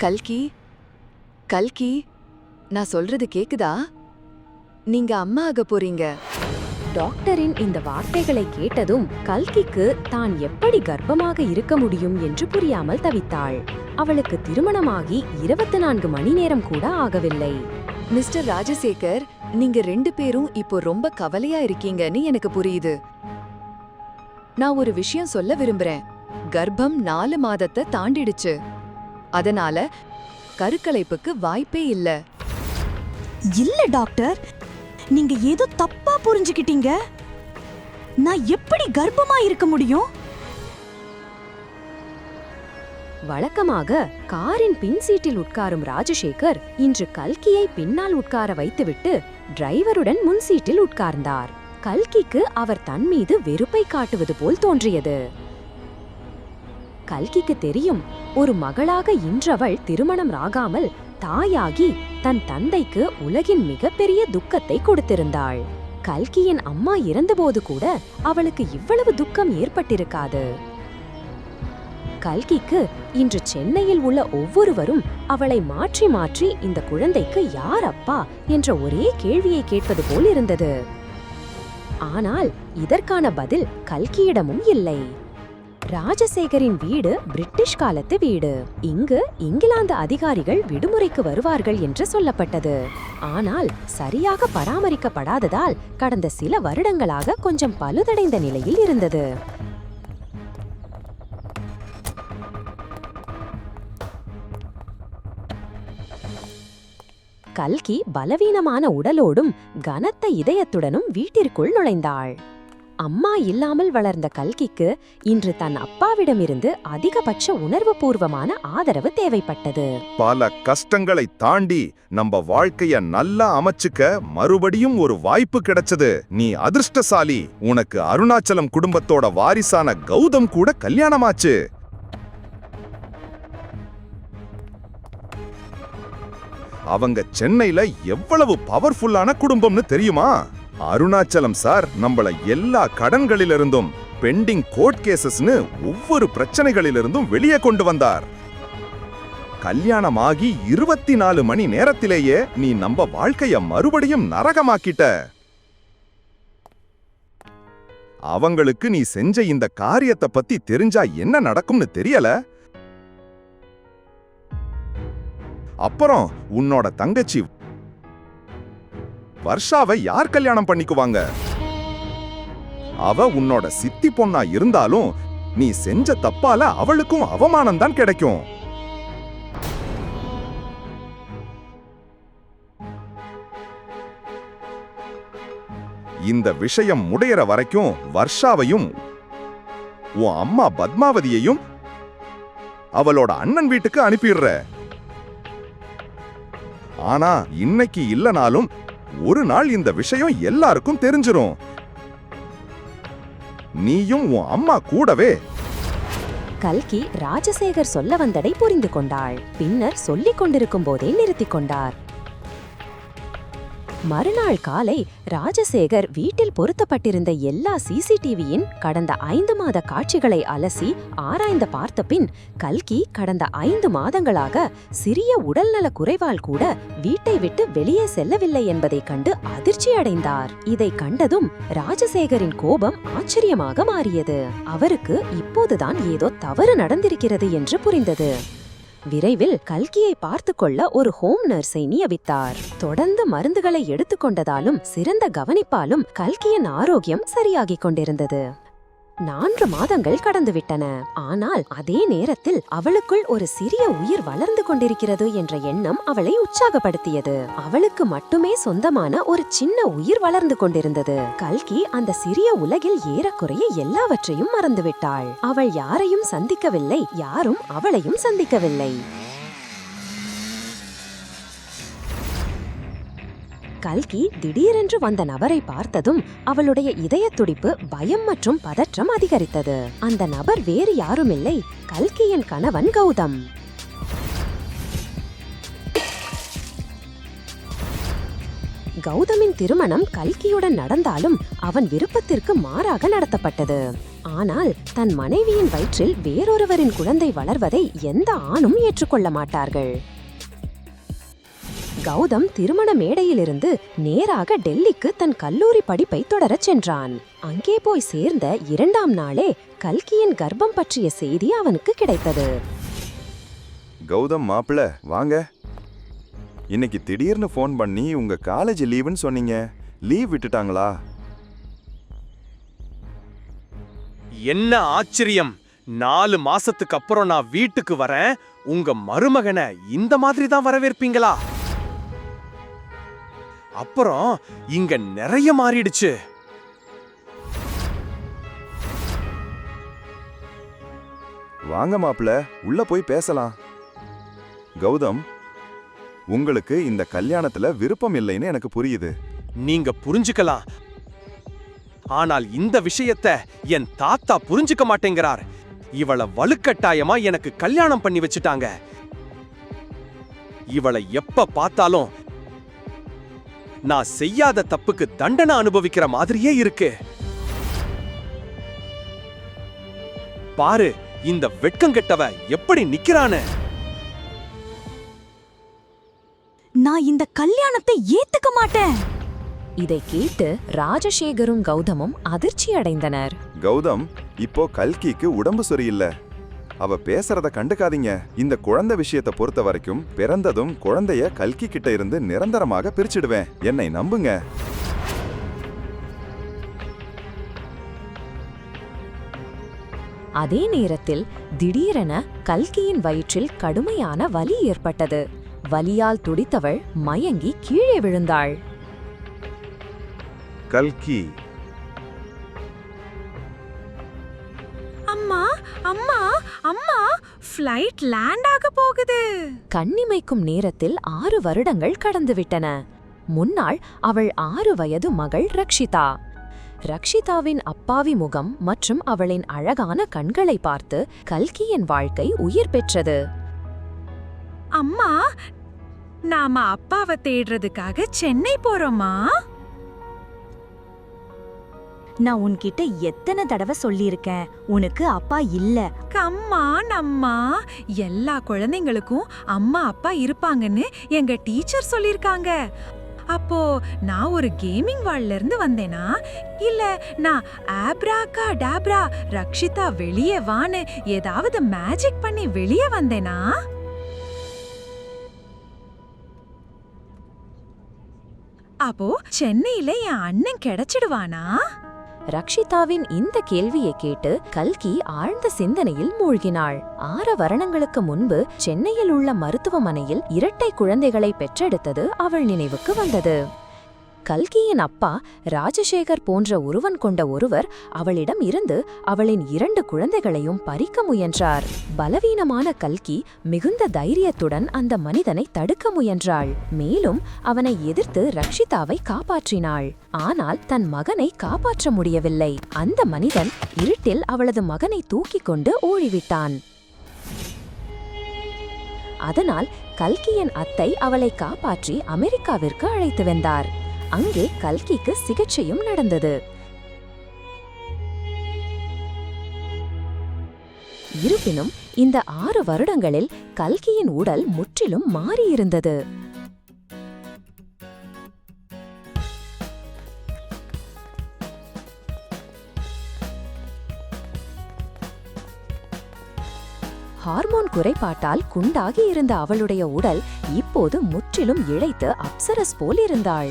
கல்கி, கல்கி, நான் சொல்றது கேக்குதா? நீங்க அம்மா ஆக போறீங்க. டாக்டரின் இந்த வார்த்தைகளை கேட்டதும் கல்கிக்கு தான் எப்படி கர்ப்பமாக இருக்க முடியும் என்று புரியாமல் தவித்தாள். அவளுக்கு திருமணமாகி 24 மணி நேரம் கூட ஆகவில்லை. மிஸ்டர் ராஜசேகர், நீங்க 2 பேரும் இப்போ ரொம்ப கவலையா இருக்கீங்கன்னு எனக்கு புரியுது. நான் ஒரு விஷயம் சொல்ல விரும்புறேன். கர்ப்பம் 4 மாதத்தை தாண்டிடுச்சு. அதனால கருக்கலைப்புக்கு வாய்ப்பே இல்ல. இல்ல டாக்டர், நீங்க ஏதோ தப்பா புரிஞ்சுக்கிட்டீங்க. நான் எப்படி கர்ப்பமா இருக்க முடியும்? வழக்கமாக காரின் பின் சீட்டில் உட்காரும் ராஜசேகர் இன்று கல்கியை பின்னால் உட்கார வைத்துவிட்டு டிரைவருடன் முன் சீட்டில் உட்கார்ந்தார். கல்கிக்கு அவர் தன் மீது வெறுப்பை காட்டுவது போல் தோன்றியது. கல்கிக்கு தெரியும், ஒரு மகளாக இன்றவள் திருமணம் ஆகாமல் தாயாகி தன் தந்தைக்கு உலகின் மிகப்பெரிய துக்கத்தை கொடுத்திருந்தாள். கல்கியின் அம்மா இறந்தபோது கூட அவளுக்கு இவ்வளவு துக்கம் ஏற்பட்டிருக்காது. கல்கிக்கு இன்று சென்னையில் உள்ள ஒவ்வொருவரும் அவளை மாற்றி மாற்றி இந்த குழந்தைக்கு யார் அப்பா என்ற ஒரே கேள்வியை கேட்பது போல் இருந்தது. ஆனால் இதற்கான பதில் கல்கியிடமும் இல்லை. ராஜசேகரின் வீடு பிரிட்டிஷ் காலத்து வீடு. இங்கு இங்கிலாந்து அதிகாரிகள் விடுமுறைக்கு வருவார்கள் என்று சொல்லப்பட்டது. ஆனால் சரியாக பராமரிக்கப்படாததால் கடந்த சில வருடங்களாக கொஞ்சம் பழுதடைந்த நிலையில் இருந்தது. கல்கி பலவீனமான உடலோடும் கனத்த இதயத்துடனும் வீட்டிற்குள் நுழைந்தாள். அம்மா இல்லாமல் வளர்ந்த கல்கிக்கு இன்று தன் அப்பாவிடமிருந்து அதிகபட்ச உணர்வுபூர்வமான ஆதரவு தேவைப்பட்டது. பல கஷ்டங்களை தாண்டி நம்ம வாழ்க்கைய நல்லா அமைச்சுக்க மறுபடியும் ஒரு வாய்ப்பு கிடைச்சது. நீ அதிர்ஷ்டசாலி. உனக்கு அருணாச்சலம் குடும்பத்தோட வாரிசான கௌதம் கூட கல்யாணமாச்சு. அவங்க சென்னையில எவ்வளவு பவர்ஃபுல்லான குடும்பம்னு தெரியுமா? அருணாச்சலம் சார் நம்மள எல்லா கடன்களிலிருந்தும், பெண்டிங் கோர்ட் கேசஸ்னு ஒவ்வொரு பிரச்சனைகளிலிருந்தும் வெளியே கொண்டு வந்தார். கல்யாணமாகி 24 மணி நேரத்திலேயே நீ நம்ம வாழ்க்கைய மறுபடியும் நரகமாக்கிட்ட. அவங்களுக்கு நீ செஞ்ச இந்த காரியத்தை பத்தி தெரிஞ்சா என்ன நடக்கும்னு தெரியல. அப்புறம் உன்னோட தங்கச்சி வர்ஷாவை யார் கல்யாணம் பண்ணிக்குவாங்க? அவ உன்னோட சித்தி பொண்ணா இருந்தாலும் நீ செஞ்ச தப்பால அவளுக்கும் அவமானம் தான் கிடைக்கும். இந்த விஷயம் முடியற வரைக்கும் வர்ஷாவையும் உன் அம்மா பத்மாவதியையும் அவளோட அண்ணன் வீட்டுக்கு அனுப்பிடுற. ஆனா இன்னைக்கு இல்லனாலும் ஒரு நாள் இந்த விஷயம் எல்லாருக்கும் தெரிஞ்சிரும். நீயும் உன் அம்மா கூடவே. கல்கி ராஜசேகர் சொல்ல வந்ததை புரிந்து கொண்டாள். பின்னர் சொல்லிக் கொண்டிருக்கும் போதே நிறுத்திக் கொண்டார். மறுநாள் காலை ராஜசேகர் வீட்டில் பொருத்தப்பட்டிருந்த எல்லா சிசிடிவியின் கடந்த 5 மாத காட்சிகளை அலசி ஆராய்ந்து பார்த்த பின் கல்கி கடந்த 5 மாதங்களாக சிறிய உடல்நல குறைவால் கூட வீட்டை விட்டு வெளியே செல்லவில்லை என்பதைக் கண்டு அதிர்ச்சி அடைந்தார். இதை கண்டதும் ராஜசேகரின் கோபம் ஆச்சரியமாக மாறியது. அவருக்கு இப்போதுதான் ஏதோ தவறு நடந்திருக்கிறது என்று புரிந்தது. விரைவில் கல்கியை பார்த்து கொள்ள ஒரு ஹோம் நர்ஸை நியமித்தார். தொடர்ந்து மருந்துகளை எடுத்துக்கொண்டதாலும் சிறந்த கவனிப்பாலும் கல்கியின் ஆரோக்கியம் சரியாகிக் கொண்டிருந்தது. 4 மாதங்கள் கடந்துவிட்டன. ஆனால் அதே நேரத்தில் அவளுக்குள் ஒரு சிறிய உயிர் வளர்ந்து கொண்டிருக்கிறது என்ற எண்ணம் அவளை உற்சாகப்படுத்தியது. அவளுக்கு மட்டுமே சொந்தமான ஒரு சின்ன உயிர் வளர்ந்து கொண்டிருந்தது. கல்கி அந்த சிறிய உலகில் ஏறக்குறைய எல்லாவற்றையும் மறந்துவிட்டாள். அவள் யாரையும் சந்திக்கவில்லை, யாரும் அவளையும் சந்திக்கவில்லை. கல்கி திடீரென்று வந்த நபரை பார்த்ததும் அவளுடைய இதய துடிப்பு பயம் மற்றும் பதற்றம் அதிகரித்தது. அந்த நபர் வேறு யாருமில்லை, கல்கியின் கணவன் கௌதம். கௌதமின் திருமணம் கல்கியுடன் நடந்தாலும் அவன் விருப்பத்திற்கு மாறாக நடத்தப்பட்டது. ஆனால் தன் மனைவியின் வயிற்றில் வேறொருவரின் குழந்தை வளர்வதை எந்த ஆணும் ஏற்றுக்கொள்ள மாட்டார்கள். கௌதம் திருமண மேடையிலிருந்து நேராக டெல்லிக்கு தன் கல்லூரி படிப்பை தொடரச் சென்றான். அங்கே போய் சேர்ந்த 2ஆம் நாளே கல்கியின் கர்ப்பம் பற்றிய செய்தி அவனுக்கு கிடைத்தது. கௌதம் மாப்பிள்ள வாங்க. இன்னைக்கு திடீர்னு ஃபோன் பண்ணி உங்க காலேஜ் லீவுன்னு சொன்னீங்க. லீவ் விட்டுட்டாங்களா? என்ன ஆச்சரியம்! 4 மாசத்துக்கு அப்புறம் நான் வீட்டுக்கு வரேன். உங்க மருமகனை இந்த மாதிரி தான் வரவேற்பீங்களா? அப்புறம் இங்க நிறைய மாறிடுச்சு. வாங்க மாப்பிள்ள, உள்ள போய் பேசலாம். கௌதம், உங்களுக்கு இந்த கல்யாணத்துல விருப்பம் இல்லைன்னு எனக்கு புரியுது. நீங்க புரிஞ்சுக்கலாம், ஆனால் இந்த விஷயத்தை என் தாத்தா புரிஞ்சுக்க மாட்டேங்கிறார். இவளை வலுக்கட்டாயமா எனக்கு கல்யாணம் பண்ணி வச்சுட்டாங்க. இவளை எப்ப பார்த்தாலும் நான் செய்யாத தப்புக்கு தண்டனை அனுபவிக்கிற மாதிரியே இருக்கு. பாரு, இந்த வெட்கங்கெட்டவ எப்படி நிக்கிறானு. நான் இந்த கல்யாணத்தை ஏத்துக்க மாட்டேன். இதை கேட்டு ராஜசேகரும் கௌதமும் அதிர்ச்சி அடைந்தனர். கௌதம், இப்போ கல்கிக்கு உடம்பு சரியில்லை. அவ பேசுறத கண்டுக்காதீங்க. இந்த குழந்தை விஷயத்தை பொறுத்த வரைக்கும் பிறந்ததும் குழந்தைய கல்கி கிட்ட இருந்து நிரந்தரமாக பிரிச்சிடுவேன். என்னை நம்புங்க. அதே நேரத்தில் திடீரென கல்கியின் வயிற்றில் கடுமையான வலி ஏற்பட்டது. வலியால் துடித்தவள் மயங்கி கீழே விழுந்தாள். கல்கி, அம்மா அம்மா அம்மா, ஃப்ளைட் லேண்ட் ஆக போகுது. கண்ணிமைக்கும் நேரத்தில் 6 வருடங்கள் கடந்துவிட்டன. முன்னாள் அவள் 6 வயது மகள் ரக்ஷிதா. ரக்ஷிதாவின் அப்பாவி முகம் மற்றும் அவளின் அழகான கண்களை பார்த்து கல்கியின் வாழ்க்கை உயிர் பெற்றது. அம்மா, நாம அப்பாவை தேடுறதுக்காக சென்னை போறோமா? நான் உன்கிட்ட எத்தனை தடவை சொல்லியிருக்கேன், உனக்கு அப்பா இல்ல. கம்மான் அம்மா, எல்லா குழந்தைங்களுக்கும் அம்மா அப்பா இருப்பாங்கன்னு எங்க டீச்சர் சொல்லிருக்காங்க. அப்போ நான் ஒரு கேமிங் வால்ல இருந்து வந்தேனா, இல்ல நான் ஆப்ராக்கா டாப்ரா ரக்ஷிதா வெளியே வான்னு ஏதாவது மேஜிக் பண்ணி வெளியே வந்தேனா? அப்போ சென்னையில என் அண்ணன் கிடைச்சிடுவானா? ரக்ஷிதாவின் இந்த கேள்வியை கேட்டு கல்கி ஆழ்ந்த சிந்தனையில் மூழ்கினாள். 6 வருடங்களுக்கு முன்பு சென்னையில் உள்ள மருத்துவமனையில் இரட்டை குழந்தைகளை பெற்றெடுத்தது அவள் நினைவுக்கு வந்தது. கல்கியின் அப்பா ராஜசேகர் போன்ற உருவன் கொண்ட ஒருவர் அவளிடம் இருந்து அவளின் 2 குழந்தைகளையும் பறிக்க முயன்றார். பலவீனமான கல்கி மிகுந்த தைரியத்துடன் அந்த மனிதனை தடுக்க முயன்றாள். மேலும் அவனை எதிர்த்து ரக்ஷிதாவை காப்பாற்றினாள். ஆனால் தன் மகனை காப்பாற்ற முடியவில்லை. அந்த மனிதன் இருட்டில் அவளது மகனை தூக்கிக் கொண்டு ஓடிவிட்டான். அதனால் கல்கியின் அத்தை அவளை காப்பாற்றி அமெரிக்காவிற்கு அழைத்து வந்தார். அங்கே கல்கிக்கு சிகிச்சையும் நடந்தது. இருப்பினும் இந்த 6 வருடங்களில் கல்கியின் உடல் முற்றிலும் மாறியிருந்தது. ஹார்மோன் குறைபாட்டால் குண்டாகி இருந்த அவளுடைய உடல் இப்போது முற்றிலும் இழைத்து அப்சரஸ் போல் இருந்தாள்.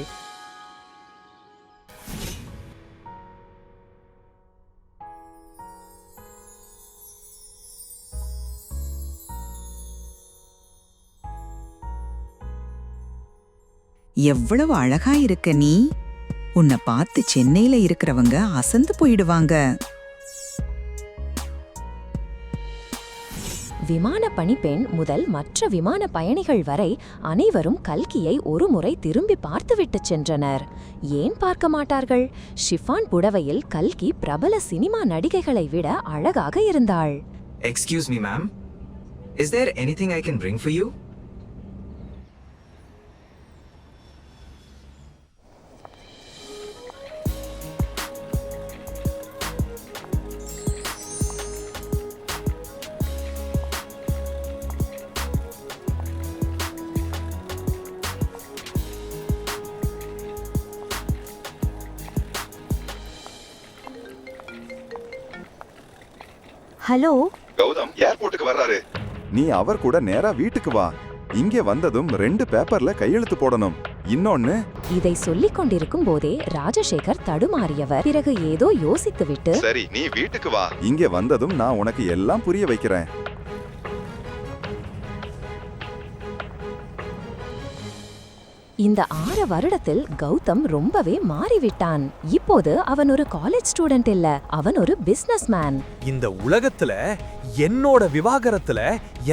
எவ்வளவு அழகா இருக்க நீ. உன்னை பார்த்து சென்னையில இருக்கிறவங்க அசந்து போயிடுவாங்க. விமான பணிப்பெண் முதல் மற்ற விமான பயணிகள் வரை அனைவரும் கல்கியை ஒருமுறை திரும்பி பார்த்துவிட்டு சென்றனர். ஏன் பார்க்க மாட்டார்கள்? ஷிஃபான் புடவையில் கல்கி பிரபல சினிமா நடிகைகளை விட அழகாக இருந்தாள். Excuse me, ma'am. Is there anything I can bring for you? ஹலோ, கௌதம் ஏர்போர்ட்டுக்கு வர்றாரு. நீ அவர் கூட நேரா வீட்டுக்கு வா. இங்கே வந்ததும் 2 பேப்பர்ல கையெழுத்து போடணும். இன்னொன்னு. இதை சொல்லிக் கொண்டிருக்கும் போதே ராஜசேகர் தடுமாறியவர் பிறகு ஏதோ யோசித்துவிட்டு, சரி நீ வீட்டுக்கு வா. இங்கே வந்ததும் நான் உனக்கு எல்லாம் புரிய வைக்கிறேன். இந்த 6 வருடத்தில் கௌதம் ரொம்பவே மாறிவிட்டான். இப்போது அவன் ஒரு காலேஜ் ஸ்டூடெண்ட் இல்ல, அவன் ஒரு பிசினஸ் மேன். இந்த உலகத்துல என்னோட விவாகரத்துல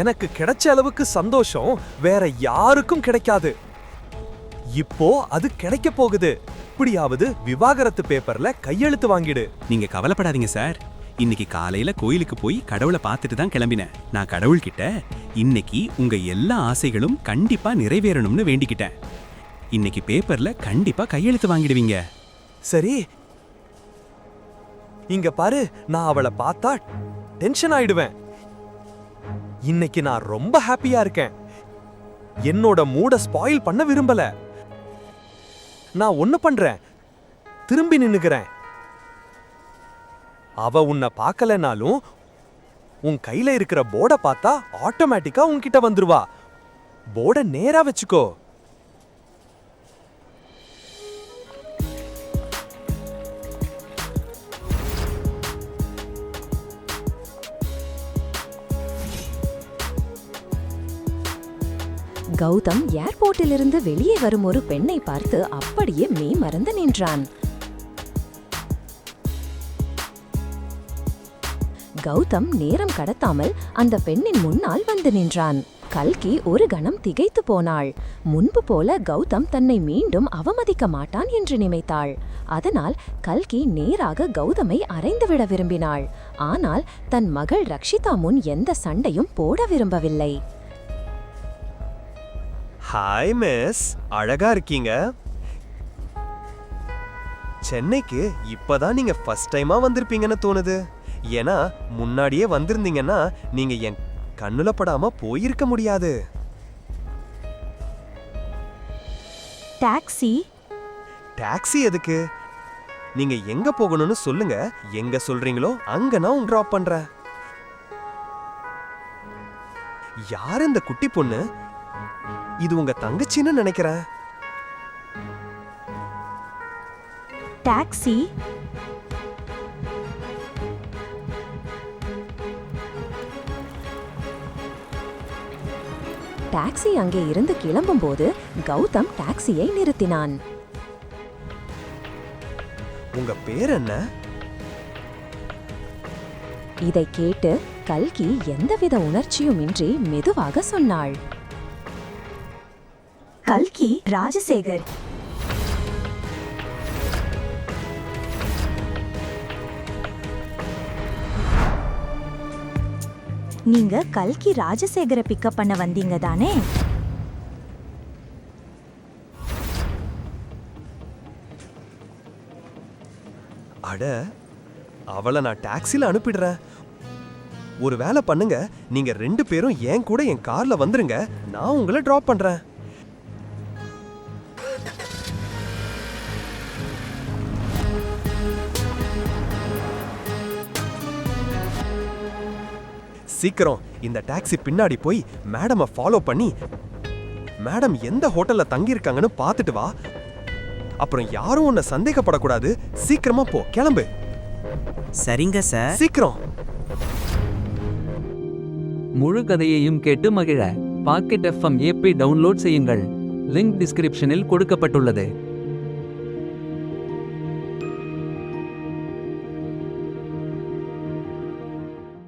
எனக்கு கிடைச்ச அளவுக்கு சந்தோஷம் வேற யாருக்கும் கிடைக்காது. இப்போ அது கிடைக்க போகுது. இப்படியாவது விவாகரத்து பேப்பர்ல கையெழுத்து வாங்கிடு. நீங்க கவலைப்படாதீங்க சார். இன்னைக்கு காலையில கோயிலுக்கு போய் கடவுளை பார்த்துட்டு தான் கிளம்பினேன். நான் கடவுள்கிட்ட இன்னைக்கு உங்க எல்லா ஆசைகளும் கண்டிப்பா நிறைவேறணும்னு வேண்டிக்கிட்டேன். இன்னைக்கு பேப்பர்ல கண்டிப்பா கையெழுத்து வாங்கிடுவீங்க. சரி, இங்க பாரு, நான் அவளை பார்த்தா டென்ஷன் ஆயிடுவேன். இன்னைக்கு நான் ரொம்ப ஹாப்பியா இருக்கேன். என்னோட மூட ஸ்பாயில் பண்ண விரும்பல. நான் ஒண்ணு பண்றேன், திரும்பி நின்னுக்கிறேன். அவ உன்னை பார்க்கலனாலும் உன் கையில இருக்கிற போர்டை பார்த்தா ஆட்டோமேட்டிக்கா உன்கிட்ட வந்துருவா. போர்டை நேரா வச்சுக்கோ. கௌதம் ஏர்போர்ட்டிலிருந்து வெளியே வரும் ஒரு பெண்ணை பார்த்து அப்படியே மெய் மறந்து நின்றான். கௌதம் நேரம் கடத்தாமல் அந்த பெண்ணின் முன்னால் வந்து நின்றான். கல்கி ஒரு கணம் திகைத்து போனாள். முன்பு போல கௌதம் தன்னை மீண்டும் அவமதிக்க மாட்டான் என்று நினைத்தாள். அதனால் கல்கி நேராக கௌதமை அறைந்துவிட விரும்பினாள். ஆனால் தன் மகள் ரக்ஷிதா முன் எந்த சண்டையும் போட விரும்பவில்லை. ஹாய் மிஸ், அழகா இருக்கீங்க. சென்னைக்கு இப்பதான் நீங்க ஃபர்ஸ்ட் டைமா வந்திருப்பீங்கன்னு தோணுது. ஏன்னா முன்னாடியே வந்திருந்தீங்கன்னா நீங்க என் கண்ணுல படாம போயிருக்க முடியாது. டாக்ஸி? டாக்ஸி எதுக்கு? நீங்க எங்க போகணும்னு சொல்லுங்க. எங்க சொல்றீங்களோ அங்க நான் உங்களை டிராப் பண்றேன். யார் இந்த குட்டி பொண்ணு? இது உங்க தங்கச்சின்னு நினைக்கிறேன். டாக்ஸி? டாக்ஸி அங்கே இருந்து கிளம்பும்போது கௌதம் டாக்ஸியை நிறுத்தினான். உங்க பேர் என்ன? இதை கேட்டு கல்கி எந்தவித உணர்ச்சியுமின்றி மெதுவாக சொன்னாள். கல்கி ராஜசேகர். நீங்க கல்கி ராஜசேகரை பிக்கப் பண்ண வந்தீங்க. தானே? அட, அவளை நான் டாக்ஸில அனுப்பிடுறேன். ஒரு வேலை பண்ணுங்க, நீங்க 2 பேரும் என் கூட என் கார்ல வந்துருங்க, நான் உங்களை டிராப் பண்றேன். சீக்கிரம் இந்த டாக்ஸி பின்னாடி போய் மேடமை ஃபாலோ பண்ணி மேடம் எந்த ஹோட்டல்ல தங்கி இருக்காங்கன்னு பார்த்துட்டு வா. அப்புறம் யாரும் உன்னை சந்தேகப்படக்கூடாது. சீக்கிரமா போ, கிளம்பு. சரிங்க சார். சீக்கிரம். முழு கதையையும் கேட்டு மகிழ பாக்கெட் FM ஆப்பை டவுன்லோட் செய்யுங்கள். லிங்க் டிஸ்கிரிப்ஷனில் கொடுக்கப்பட்டுள்ளது.